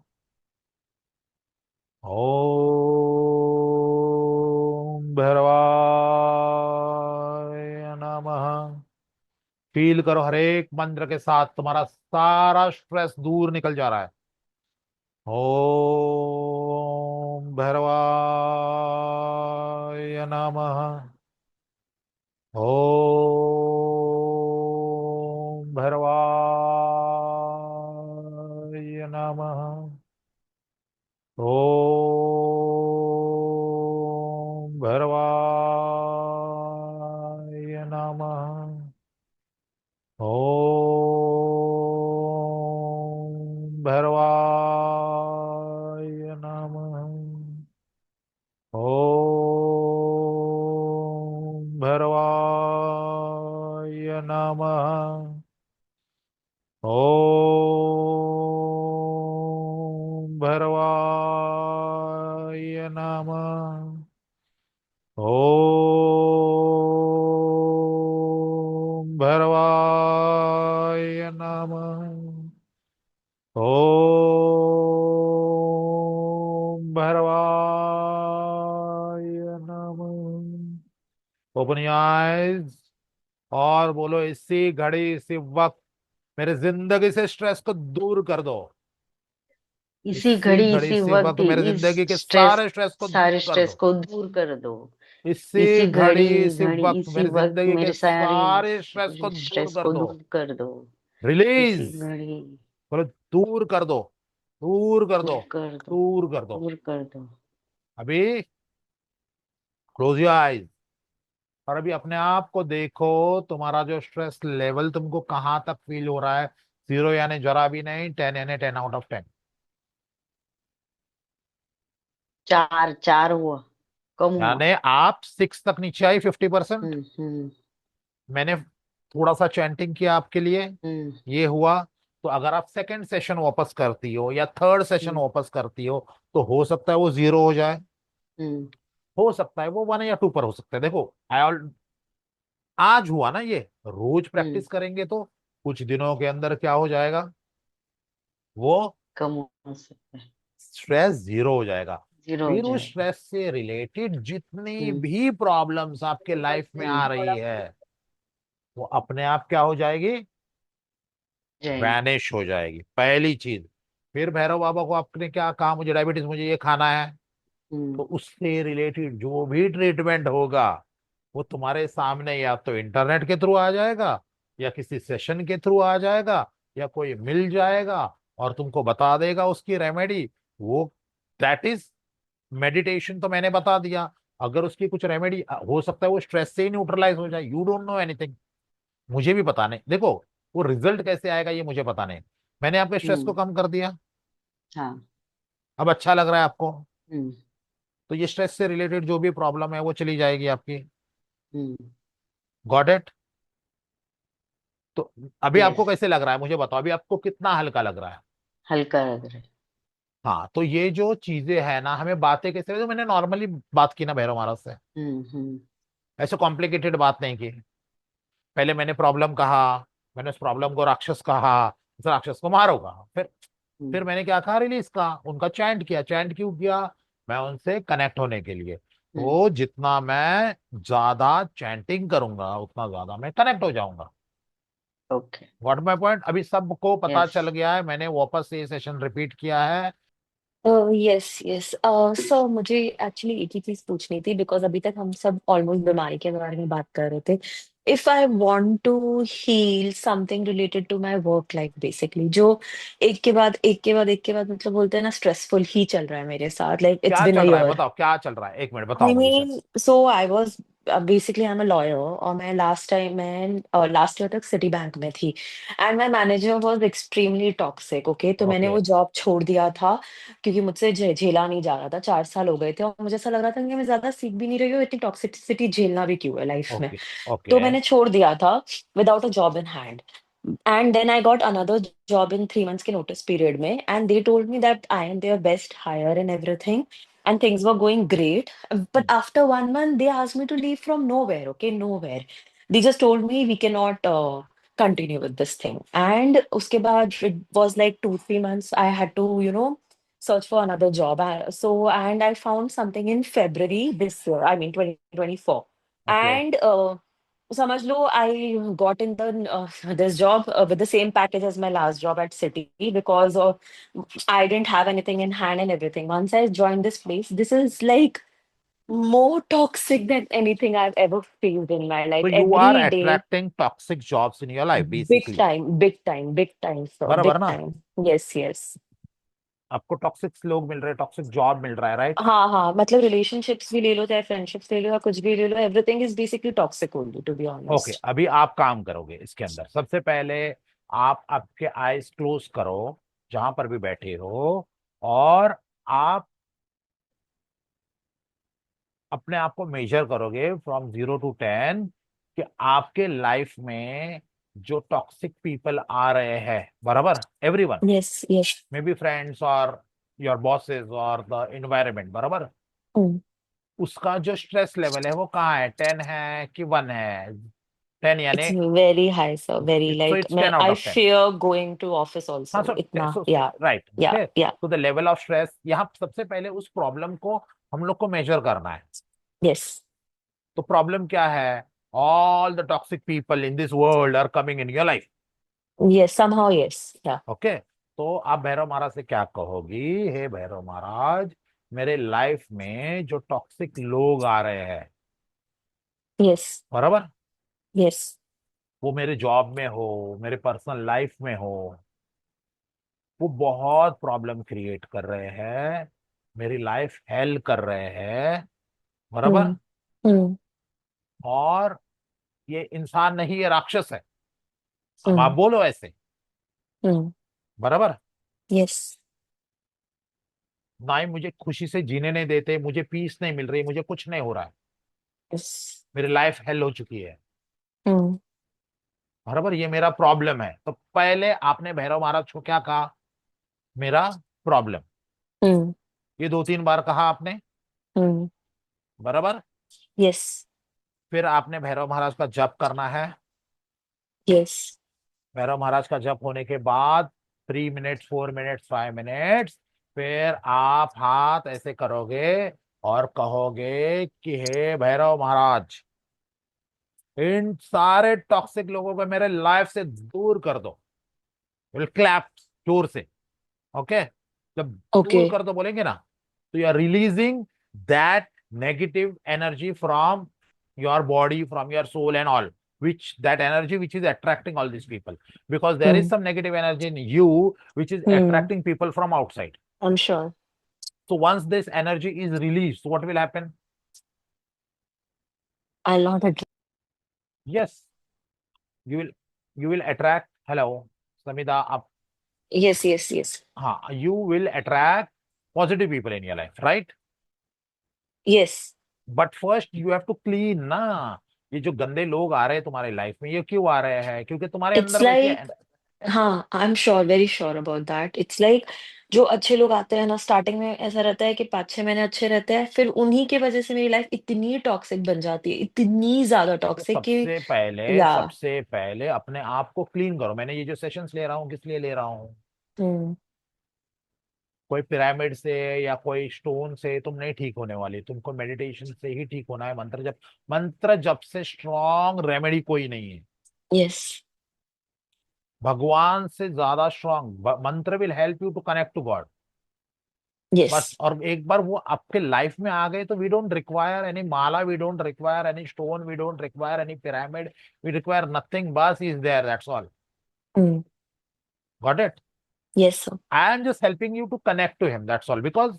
ओम भैरवाय नमः। फील करो, हर एक मंत्र के साथ तुम्हारा सारा स्ट्रेस दूर निकल जा रहा है। ओम भैरवाय नमः। ओम भैरवाय नमः। ओम भैरवाय नमः। ओम भैरवाय नमः। ओम भैरवाय नमः। ओम भैरवाय नमः। ओम भैरवाय नमः। ओम भैरवाय नमः। ओपन योर आइज और बोलो, इसी घड़ी इसी वक्त मेरे जिंदगी से स्ट्रेस को दूर कर दो। इसी इसी घड़ी घड़ी इसी इसी वक्त वक्त मेरे इस जिंदगी के स्ट्रेस सारे स्ट्रेस को सारे दूर कर स्ट्रेस दो। को दूर कर दो। इसी इसी घड़ी घड़ी इसी घड़ी वक्त इसी मेरी वक्त जिंदगी के मेरे सारी सारे स्ट्रेस को दूर स्ट्रेस कर को दो। दूर कर दो। रिलीज। इसी घड़ी बोलो, दूर कर दो, दूर कर दो, दूर कर दो। दूर कर दो। दूर कर दो। अभी क्लोज योर आइज और अभी अपने आप को देखो, तुम्हारा जो स्ट्रेस लेवल तुमको कहाँ तक फील हो रहा है। 0 यानी जरा भी नहीं, 10 यानी 10 आउट ऑफ 10। 4 4 हुआ, कम हुआ। यानी आप 6 तक नीचे आई, 50%। हम्म। मैंने थोड़ा सा चैंटिंग किया आपके लिए, हम्म। ये हुआ। तो अगर आप सेकंड सेशन वापस करती हो या थर्ड सेशन हम्म। वापस करती हो, तो हो सकता है वो 0 हो जाए, हम्म। हो सकता है वो 1 या 2 पर हो सकता है। देखो, आई ऑल आज हुआ ना, ये रोज हम्म। प्रैक्टिस करेंगे तो कुछ दिनों के अंदर क्या हो जाएगा, वो कम हो सकता है। स्ट्रेस 0 हो जाएगा। 0 हो फिर उस जाएगा। स्ट्रेस से रिलेटेड जितनी हम्म। भी प्रॉब्लम्स आपके लाइफ में आ रही है, वो अपने आप क्या हो जाएगी, जाएगी। वैनिश हो जाएगी, पहली चीज। फिर भैरव बाबा को आपने क्या कहा, मुझे डायबिटीज, मुझे ये खाना है, हम्म। तो उससे रिलेटेड जो भी ट्रीटमेंट होगा, वो तुम्हारे सामने या तो इंटरनेट के थ्रू आ जाएगा, या किसी सेशन के थ्रू आ जाएगा, या कोई मिल जाएगा और तुमको बता देगा उसकी रेमेडी। वो दैट इज मेडिटेशन, तो मैंने बता दिया। अगर उसकी कुछ रेमेडी हो सकता है वो स्ट्रेस से ही न्यूट्रलाइज हो जाए, यू डोंट नो एनीथिंग। मुझे भी पता नहीं, देखो वो रिजल्ट कैसे आएगा ये मुझे पता नहीं। मैंने आपके स्ट्रेस को हम्म। कम कर दिया, हाँ। अब अच्छा लग रहा है आपको। हम्म। तो ये स्ट्रेस से रिलेटेड जो भी प्रॉब्लम है वो चली जाएगी आपकी। हम्म। Got it? तो अभी आपको यस। कैसे लग रहा है मुझे बताओ, अभी आपको कितना हल्का लग रहा है? हल्का लग रहा है। हाँ, तो ये जो चीजें है ना, हमें बातें कैसे, जो मैंने नॉर्मली बात की ना भैरव महाराज से, हम्म। ऐसे कॉम्प्लिकेटेड बात नहीं की। पहले मैंने प्रॉब्लम कहा, मैंने उस प्रॉब्लम को राक्षस कहा, उस राक्षस को मारोगा। फिर हम्म। मैंने क्या कहा, रिलीज का उनका चैंट किया। चैंट क्यों किया? मैं उनसे कनेक्ट होने के लिए। हम्म। तो जितना मैं ज्यादा चैंटिंग करूंगा उतना ज्यादा मैं कनेक्ट हो जाऊंगा। ओके। What my point? अभी सबको पता यस। चल गया है, मैंने वापस से ये सेशन रिपीट किया है। यस यस सर, मुझे एक्चुअली एक ही चीज पूछनी थी, बिकॉज अभी तक हम सब ऑलमोस्ट बीमारी के बारे में बात कर रहे थे। If I want to heal something related to my work life, basically जो एक के बाद एक के बाद एक के बाद मतलब बोलते हैं ना, स्ट्रेसफुल ही चल रहा है मेरे साथ, लाइक इट्स क्या बिन अ चल रहा है ईयर। बताओ, क्या चल रहा है, एक मिनट I बताओ मुझे sir. mean, so I was basically I'm a lawyer, और मैं लास्ट ईयर तक सिटी बैंक में थी, and my manager was extremely toxic. Okay, तो मैंने ओके वो जॉब छोड़ दिया था क्योंकि मुझसे झेला नहीं जा रहा था। 4 साल हो गए थे और मुझे ऐसा लग रहा था कि मैं ज्यादा सीख भी नहीं रही हूँ, इतनी टॉक्सिसिटी झेलना भी क्यों है लाइफ में। ओके तो ओके मैंने छोड़ दिया था without a job in hand, and then I got another job in 3 months के notice period में, and they told me that I am their best hire and everything, and things were going great. But after 1 month, they asked me to leave from nowhere. Okay, nowhere. They just told me we cannot continue with this thing. And उसके बाद it was like 2 3 months. I had to search for another job. And I found something in February this year. I mean 2024. Okay. And समझ लो, I got in this job with the same package as my last job at City, because I didn't have anything in hand and everything. Once I joined this place, this is like more toxic than anything I've ever faced in my life. तो you are Every day, attracting toxic jobs in your life big basically, time, big time, big time, sir, बराबर big ना? time. Yes, yes. आपको toxic लोग मिल रहे हैं, toxic job मिल रहा है, right? हाँ हाँ, मतलब रिलेशनशिप्स भी ले लो, चाहे फ्रेंडशिप्स ले लो, या कुछ भी ले लो, everything is basically toxic only, to be okay, honest. अभी आप काम करोगे इसके अंदर। सबसे पहले आप आपके आईज क्लोज करो जहां पर भी बैठे हो, और आप अपने आप को मेजर करोगे फ्रॉम 0 to 10 कि आपके लाइफ में जो टॉक्सिक पीपल आ रहे हैं, बराबर, everyone, yes yes. May be friends और योर बॉसेस और द इन्वायरमेंट, बराबर, उसका जो स्ट्रेस लेवल है वो कहाँ है? 10 है कि 1 है? 10 It's यानी very high, sir. Very, so like, it's 10 out I of 10। fear going to office हाँ, also. सो इतना, सो yeah, right, yeah, okay. yeah. तो द लेवल ऑफ स्ट्रेस, यहाँ सबसे पहले उस प्रॉब्लम को हम लोग को मेजर करना है। Yes, तो प्रॉब्लम क्या है? All the toxic people in this world are coming in your life. yes, somehow, yes, yeah, okay, तो आप भैरव महाराज से क्या कहोगी? हे भैरव महाराज, मेरे लाइफ में जो टॉक्सिक लोग आ रहे हैं, yes, बराबर, yes, वो मेरे जॉब में हो, मेरे पर्सनल लाइफ में हो, वो बहुत प्रॉब्लम क्रिएट कर रहे हैं, मेरी लाइफ हेल कर रहे हैं, बराबर। hmm, hmm, और ये इंसान नहीं, ये राक्षस है। अब आप hmm, बोलो ऐसे, hmm, बराबर, yes, ना ही मुझे खुशी से जीने नहीं देते, मुझे पीस नहीं मिल रही, मुझे कुछ नहीं हो रहा है, yes, मेरी लाइफ हेल हो चुकी है, hmm, बराबर, ये मेरा प्रॉब्लम है। तो पहले आपने भैरव महाराज को क्या कहा? मेरा प्रॉब्लम। hmm, ये 2 3 बार कहा आपने, hmm, बराबर। yes, फिर आपने भैरव महाराज का जप करना है। yes, भैरव महाराज का जप होने के बाद 3 मिनट्स, 4 मिनट्स, 5 मिनट्स, फिर आप हाथ ऐसे करोगे और कहोगे कि हे भैरव महाराज, इन सारे टॉक्सिक लोगों को मेरे लाइफ से दूर कर दो। विल क्लैप जोर से, ओके। जब दूर okay, कर दो बोलेंगे ना, तो you are releasing that negative energy from your body, from your soul and all, which that energy which is attracting all these people, because there is hmm, some negative energy in you which is hmm, attracting people from outside. I'm sure. So once this energy is released, so what will happen? I'll not agree. Yes, you will attract, hello Samida, up, Yes, yes, yes, you will attract positive people in your life, right? yes. But first you have to clean ना। ये जो गंदे लोग आ रहे हैं तुम्हारे life में, ये क्यों आ रहे हैं? क्योंकि तुम्हारे It's अंदर वैसी like, हाँ, I am sure, very sure about that. It's like, जो अच्छे लोग आते हैं ना, स्टार्टिंग में ऐसा रहता है कि 5 6 महीने अच्छे रहते हैं, फिर उन्हीं की वजह से मेरी लाइफ इतनी टॉक्सिक बन जाती है, इतनी ज्यादा तो टॉक्सिक कि या। सबसे पहले अपने आप को क्लीन करो। मैंने ये जो सेशंस ले रहा हूँ किस लिए ले रहा हूँ? हम्म। कोई पिरामिड से या कोई स्टोन से तुम नहीं ठीक होने वाली, तुमको मेडिटेशन से ही ठीक होना है। मंत्र जप से स्ट्रॉन्ग रेमेडी कोई नहीं है। यस। भगवान से ज्यादा strong mantra will help you to connect to God. बस, Yes. और एक बार वो आपके लाइफ में आ गए तो we don't require any mala, we don't require any stone, we don't require any pyramid, we require nothing, बस is there, that's all. Mm. Got it? Yes, sir. I am just helping you to connect to him, that's all. Because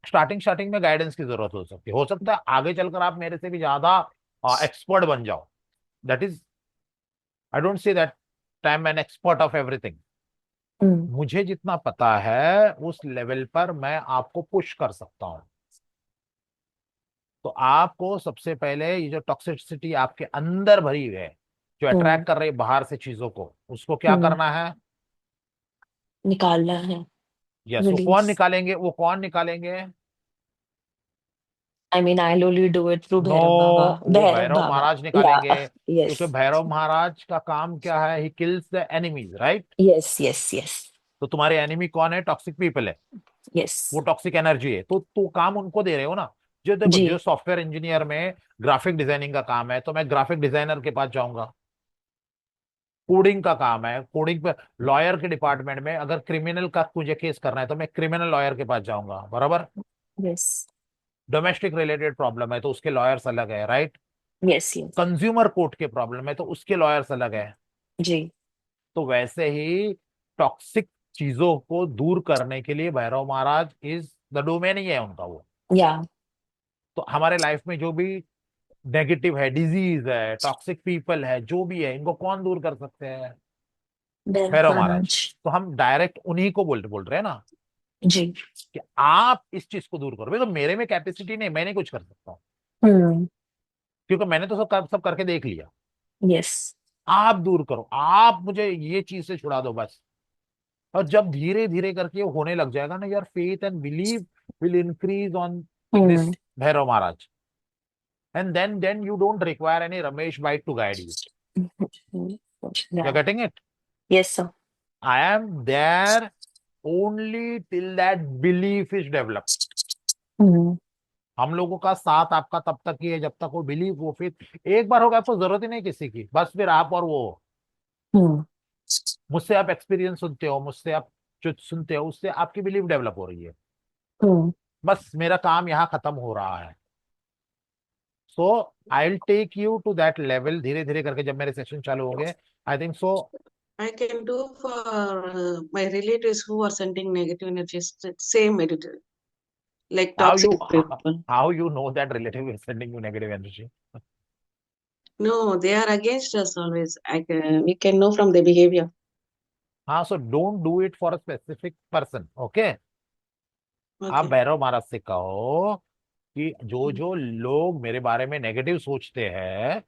starting में guidance की जरूरत हो सकता है आगे चलकर आप मेरे से भी ज्यादा एक्सपर्ट बन जाओ। That is, I don't say that I M an expert of everything. Mm. मुझे जितना पता है उस लेवल पर मैं आपको पुश कर सकता हूं। तो आपको सबसे पहले ये जो टॉक्सिसिटी आपके अंदर भरी हुई है, जो Mm. अट्रैक्ट कर रही है बाहर से चीजों को, उसको क्या Mm. करना है? निकालना है। यस, वो कौन Release. निकालेंगे? वो कौन निकालेंगे? I mean, I'll only do it through no, Bhairav Baba. वो Bhairav भैरव Baba. महाराज निकालेंगे। Yeah. क्योंकि Yes. भैरव महाराज का काम क्या है? He kills the enemies, right? Yes. Yes. Yes. तो तुम्हारे एनिमी कौन है? टॉक्सिक पीपल है, वो Yes. टॉक्सिक एनर्जी है। तो काम उनको दे रहे हो ना। जो देखो, जो जी। सॉफ्टवेयर इंजीनियर में ग्राफिक डिजाइनिंग का काम है तो मैं ग्राफिक डिजाइनर के पास जाऊंगा। कोडिंग का काम है, कोडिंग पे लॉयर के डिपार्टमेंट में अगर क्रिमिनल का मुझे केस करना है तो मैं क्रिमिनल लॉयर के पास जाऊंगा, बराबर? Yes. डोमेस्टिक रिलेटेड प्रॉब्लम है तो उसके लॉयर्स अलग है, right? Yes. Yes. Consumer court के प्रॉब्लम है तो उसके लॉयर्स अलग है। जी। तो वैसे ही टॉक्सिक चीजों को दूर करने के लिए भैरव महाराज इज द डोमेन ही है उनका वो। Yeah. तो हमारे लाइफ में जो भी नेगेटिव है, डिजीज है, टॉक्सिक पीपल है, जो भी है, इनको कौन दूर कर सकते हैं? Bhairav भैरव महाराज। Maharaj. तो हम डायरेक्ट उन्हीं को बोल रहे हैं ना जी। कि आप इस चीज को दूर करो। भाई, तो मेरे में कैपेसिटी नहीं, मैं नहीं कुछ कर सकता हूँ, हम्म। क्योंकि मैंने तो सब करके देख लिया। यस। आप दूर करो, आप मुझे ये चीज से छुड़ा दो बस। और जब धीरे धीरे करके वो होने लग जाएगा ना, your faith and believe will increase on this hmm. Bhairav Maharaj, and then you don't require any Ramesh bhai to guide you. You getting it? Yes sir. I am there only till that belief is developed. Hmm. हम लोगों का साथ आपका तब तक ही है जब तक वो बिलीव, वो फेथ एक बार होगा, आपको जरूरत ही नहीं किसी की, बस फिर आप और वो। हम्म। मुझसे आप एक्सपीरियंस सुनते हो, मुझसे आप जो सुनते हो उससे आपकी बिलीव डेवलप हो रही है। हम्म। बस मेरा काम यहाँ खत्म हो रहा है। So I will take you to that level धीरे धीरे करके जब मेरे सेशन चालू होंगे। I think so I can do for my relatives who are sending negative energies, same meditation, like how toxic you people. How you know that relative is sending you negative energy? No, they are against us always. We can know from the behavior. हाँ, so don't do it for a specific person, okay? आप Okay, Bhairav महाराज से कहो कि जो जो लोग मेरे बारे में नेगेटिव सोचते हैं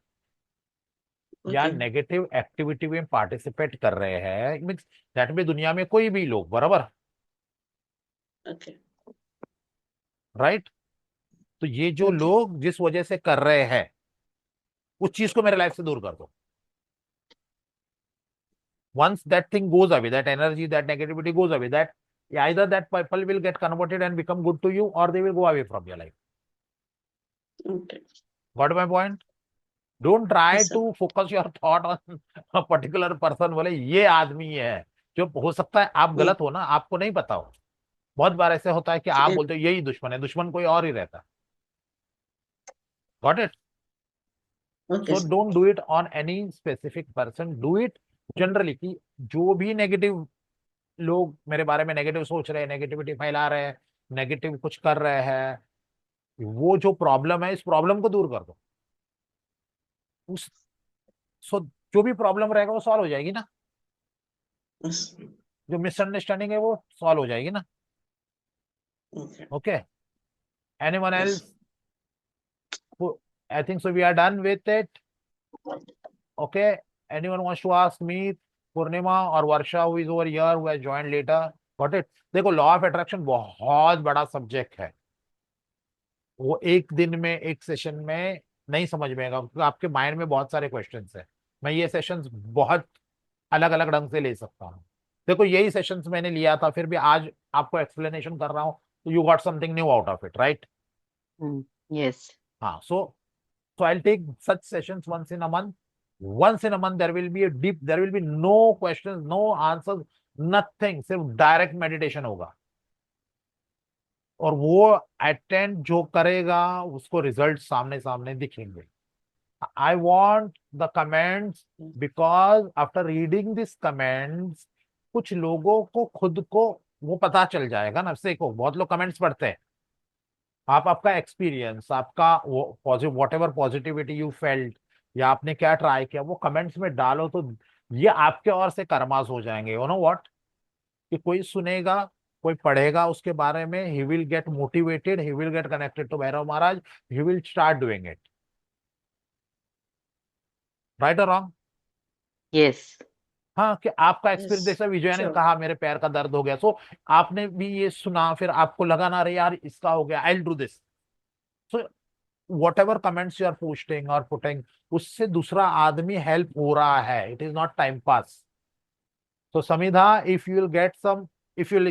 या okay, नेगेटिव एक्टिविटी में पार्टिसिपेट कर रहे हैं, मीन्स दैट भी दुनिया में कोई भी लोग, बराबर? okay, right? तो ये जो okay, लोग जिस वजह से कर रहे हैं उस चीज को मेरे लाइफ से दूर कर दो। once that thing goes away, that energy, that negativity goes away, that either that people will get converted and become good to you or they will go away from your life. okay. Got my point? Don't try Yes, sir. to focus your thought on a particular person, बोले ये आदमी है। जो हो सकता है आप गलत हो ना, आपको नहीं पता हो। बहुत बार ऐसे होता है कि आप Yeah, बोलते हो यही दुश्मन है, दुश्मन कोई और ही रहता है। Got it? okay, So sir. don't do it on any specific person, do it generally कि जो भी नेगेटिव लोग मेरे बारे में नेगेटिव सोच रहे हैं, नेगेटिविटी फैला रहे हैं, नेगेटिव कुछ कर रहे हैं, वो जो प्रॉब्लम है इस प्रॉब्लम को दूर कर दो। उस सो जो भी प्रॉब्लम रहेगा वो सॉल्व हो जाएगी ना। Yes. जो मिसअंडरस्टैंडिंग है वो सॉल्व हो जाएगी ना। Okay. Okay, anyone Yes. Else? I think so we are done with it. Okay, anyone wants to ask me? Purnima और Varsha who is over here who has joined later? Got it? देखो, law of attraction बहुत बड़ा subject है, वो एक दिन में एक सेशन में नहीं समझ में आएगा क्योंकि आपके माइंड में बहुत सारे क्वेश्चंस है। मैं ये सेशंस बहुत अलग अलग ढंग से ले सकता हूँ। देखो, यही सेशंस मैंने लिया था, फिर भी आज आपको एक्सप्लेनेशन कर रहा हूँ तो you got something new out of it, right? Yes. हाँ, so I will take such sessions once in a month, once in a month there will be no questions, no answers, nothing, सिर्फ direct meditation होगा। और वो attend जो करेगा उसको result सामने सामने दिखेंगे। I want the comments, because after reading this comments कुछ लोगों को खुद को वो पता चल जाएगा ना। देखो बहुत लोग कमेंट्स पढ़ते हैं, आप आपका एक्सपीरियंस, आपका वो positive, what ever positivity you felt, या आपने क्या ट्राई किया वो कमेंट्स में डालो, तो ये आपके ओर से कर्मास हो जाएंगे। यू नो व्हाट, कि कोई सुनेगा, कोई पढ़ेगा उसके बारे में, he will get motivated, he will get connected to Bhairav Maharaj, he will start doing it. Right और रॉन्ग? यस। हाँ, कि आपका एक्सपीरियंस, Yes, जैसा विजय ने sure. कहा मेरे पैर का दर्द हो गया, सो आपने भी ये सुना, फिर आपको लगा ना, अरे यार इसका हो गया, I will do this. So whatever comments you are posting or putting, उससे दूसरा आदमी हेल्प हो रहा है, it is not time pass. So Samidha, if you will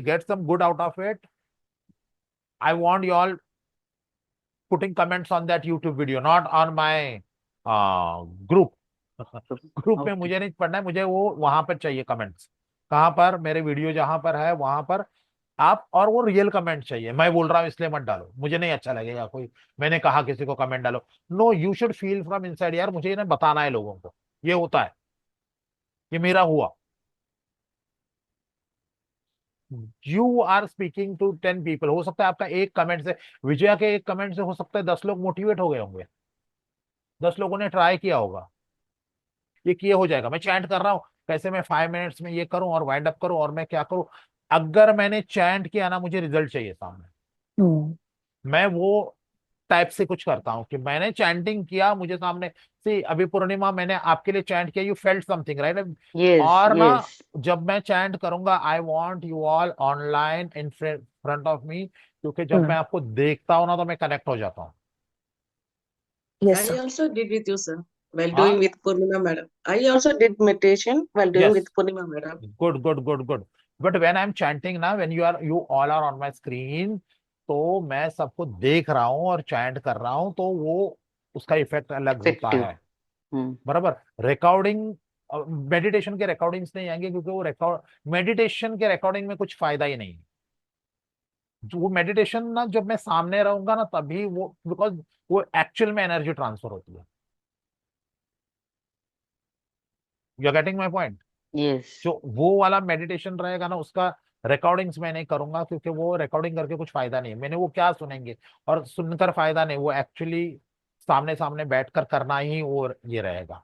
get some good out of it, I want you all putting comments on that YouTube video, not on my group. Group में Okay. मुझे नहीं पढ़ना है, मुझे वो वहां पर चाहिए कमेंट्स। कहाँ पर? मेरे वीडियो जहां पर है वहां पर आप, और वो रियल कमेंट चाहिए। मैं बोल रहा हूँ इसलिए मत डालो, मुझे नहीं अच्छा लगेगा कोई मैंने कहा किसी को कमेंट डालो। No, you should feel from inside, यार मुझे ना बताना है लोगों को ये होता है, ये मेरा हुआ। You are speaking to 10 people, हो सकता है आपका एक कमेंट से, विजया के एक कमेंट से हो सकता है 10 लोग मोटिवेट हो गए होंगे, 10 लोगों ने ट्राई किया होगा। ये किए हो जाएगा। मैं चैंट कर रहा हूँ, कैसे मैं 5 मिनट्स में ये करूं और वाइंड अप करूं, और मैं क्या करूं। अगर मैंने चैंट किया ना, मुझे रिजल्ट चाहिए सामने। मैं वो टाइप से कुछ करता हूँ कि मैंने चैंटिंग किया, मुझे सामने से, अभी पूर्णिमा मैंने आपके लिए चैंट किया, you felt something right. Yes, और ना yes. जब मैं चैंट करूंगा, आई want you all online in front of me, क्योंकि जब मैं आपको देखता हूं ना तो मैं कनेक्ट हो जाता हूँ। Yes, I sir. also did with you, sir, while doing हाँ, with Purnima madam. I also did meditation while doing yes, with Purnima madam. Good good good good. But when I am chanting ना, when you all are on my screen, तो मैं सबको देख रहा हूँ और chant कर रहा हूँ, तो वो उसका इफेक्ट अलग होता Effective. है। Hmm. बराबर। रिकॉर्डिंग, मेडिटेशन के रिकॉर्डिंग्स नहीं आएंगे, क्योंकि मेडिटेशन के रिकॉर्डिंग में कुछ फायदा ही नहीं है। वो मेडिटेशन ना, जब मैं सामने रहूंगा ना तभी वो, बिकॉज वो एक्चुअल में एनर्जी ट्रांसफर होती है। You are getting my point? Yes. जो वो वाला मेडिटेशन रहेगा ना, उसका रिकॉर्डिंग्स मैं नहीं करूंगा, क्योंकि वो रिकॉर्डिंग करके कुछ फायदा नहीं है। मैंने वो क्या सुनेंगे, और सुनकर फायदा नहीं, वो एक्चुअली सामने सामने बैठकर करना ही और ये रहेगा।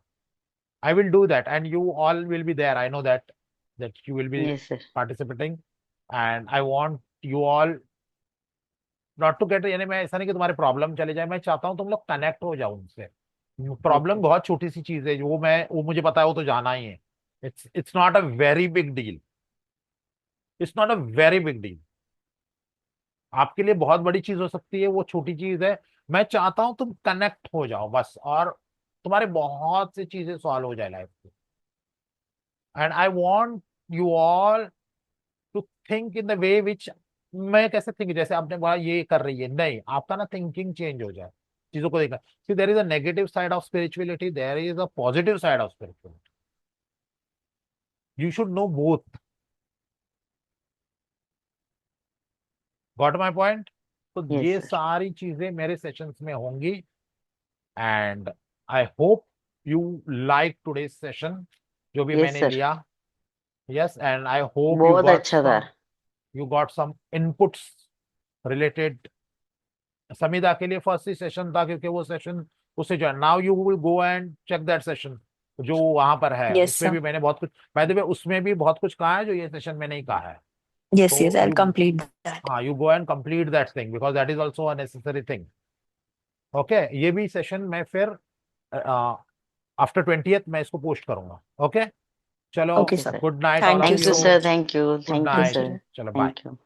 I will do that, and you all will be there. I know that you will be Yes, sir. participating, and I want you all not to get, यानी मैं ऐसा नहीं कि तुम्हारे प्रॉब्लम चले जाए, मैं चाहता हूँ तुम लोग कनेक्ट हो जाओ उनसे। Problem Okay. बहुत छोटी सी चीज है, जो वो मुझे पता है, वो तो जाना ही है। It's not a very big deal, it's not a very big deal. आपके लिए बहुत बड़ी चीज हो सकती है, वो छोटी चीज है। मैं चाहता हूं तुम कनेक्ट हो जाओ बस, और तुम्हारे बहुत सी चीजें सॉल्व हो जाए लाइफ की। And I want you all to think in the way which, मैं कैसे थिंक, जैसे आपने बोला ये कर रही है, नहीं, आपका ना थिंकिंग चेंज हो जाए चीजों को देखना। See, there is a negative side of spirituality, there is a positive side of spirituality, you should know both. Got my point? तो Yes, ये sir. सारी चीजें मेरे सेशंस में होंगी, and I hope you like today's session जो भी Yes, मैंने sir. लिया। यस, एंड आई होप बहुत अच्छा था. you got some inputs related। Samida के लिए फर्स्ट ही सेशन था, क्योंकि वो सेशन उससे जो, now you will go and check that session जो वहां पर है, Yes, उसमें sir. भी मैंने बहुत कुछ, बाय द वे उसमें भी बहुत कुछ कहा है जो ये सेशन में नहीं कहा है। Yes, तो yes, I'll you, complete that. हाँ, you go and complete that thing, because that is also a necessary thing. Okay, ये भी सेशन मैं फिर आफ्टर 20th मैं इसको पोस्ट करूंगा। ओके, चलो, Okay, Okay, sir. sir. Good night all Thank of you Thank you, you, so sir. much. Thank you. Good Thank you, Thank night, sir. you. चलो bye. Thank you.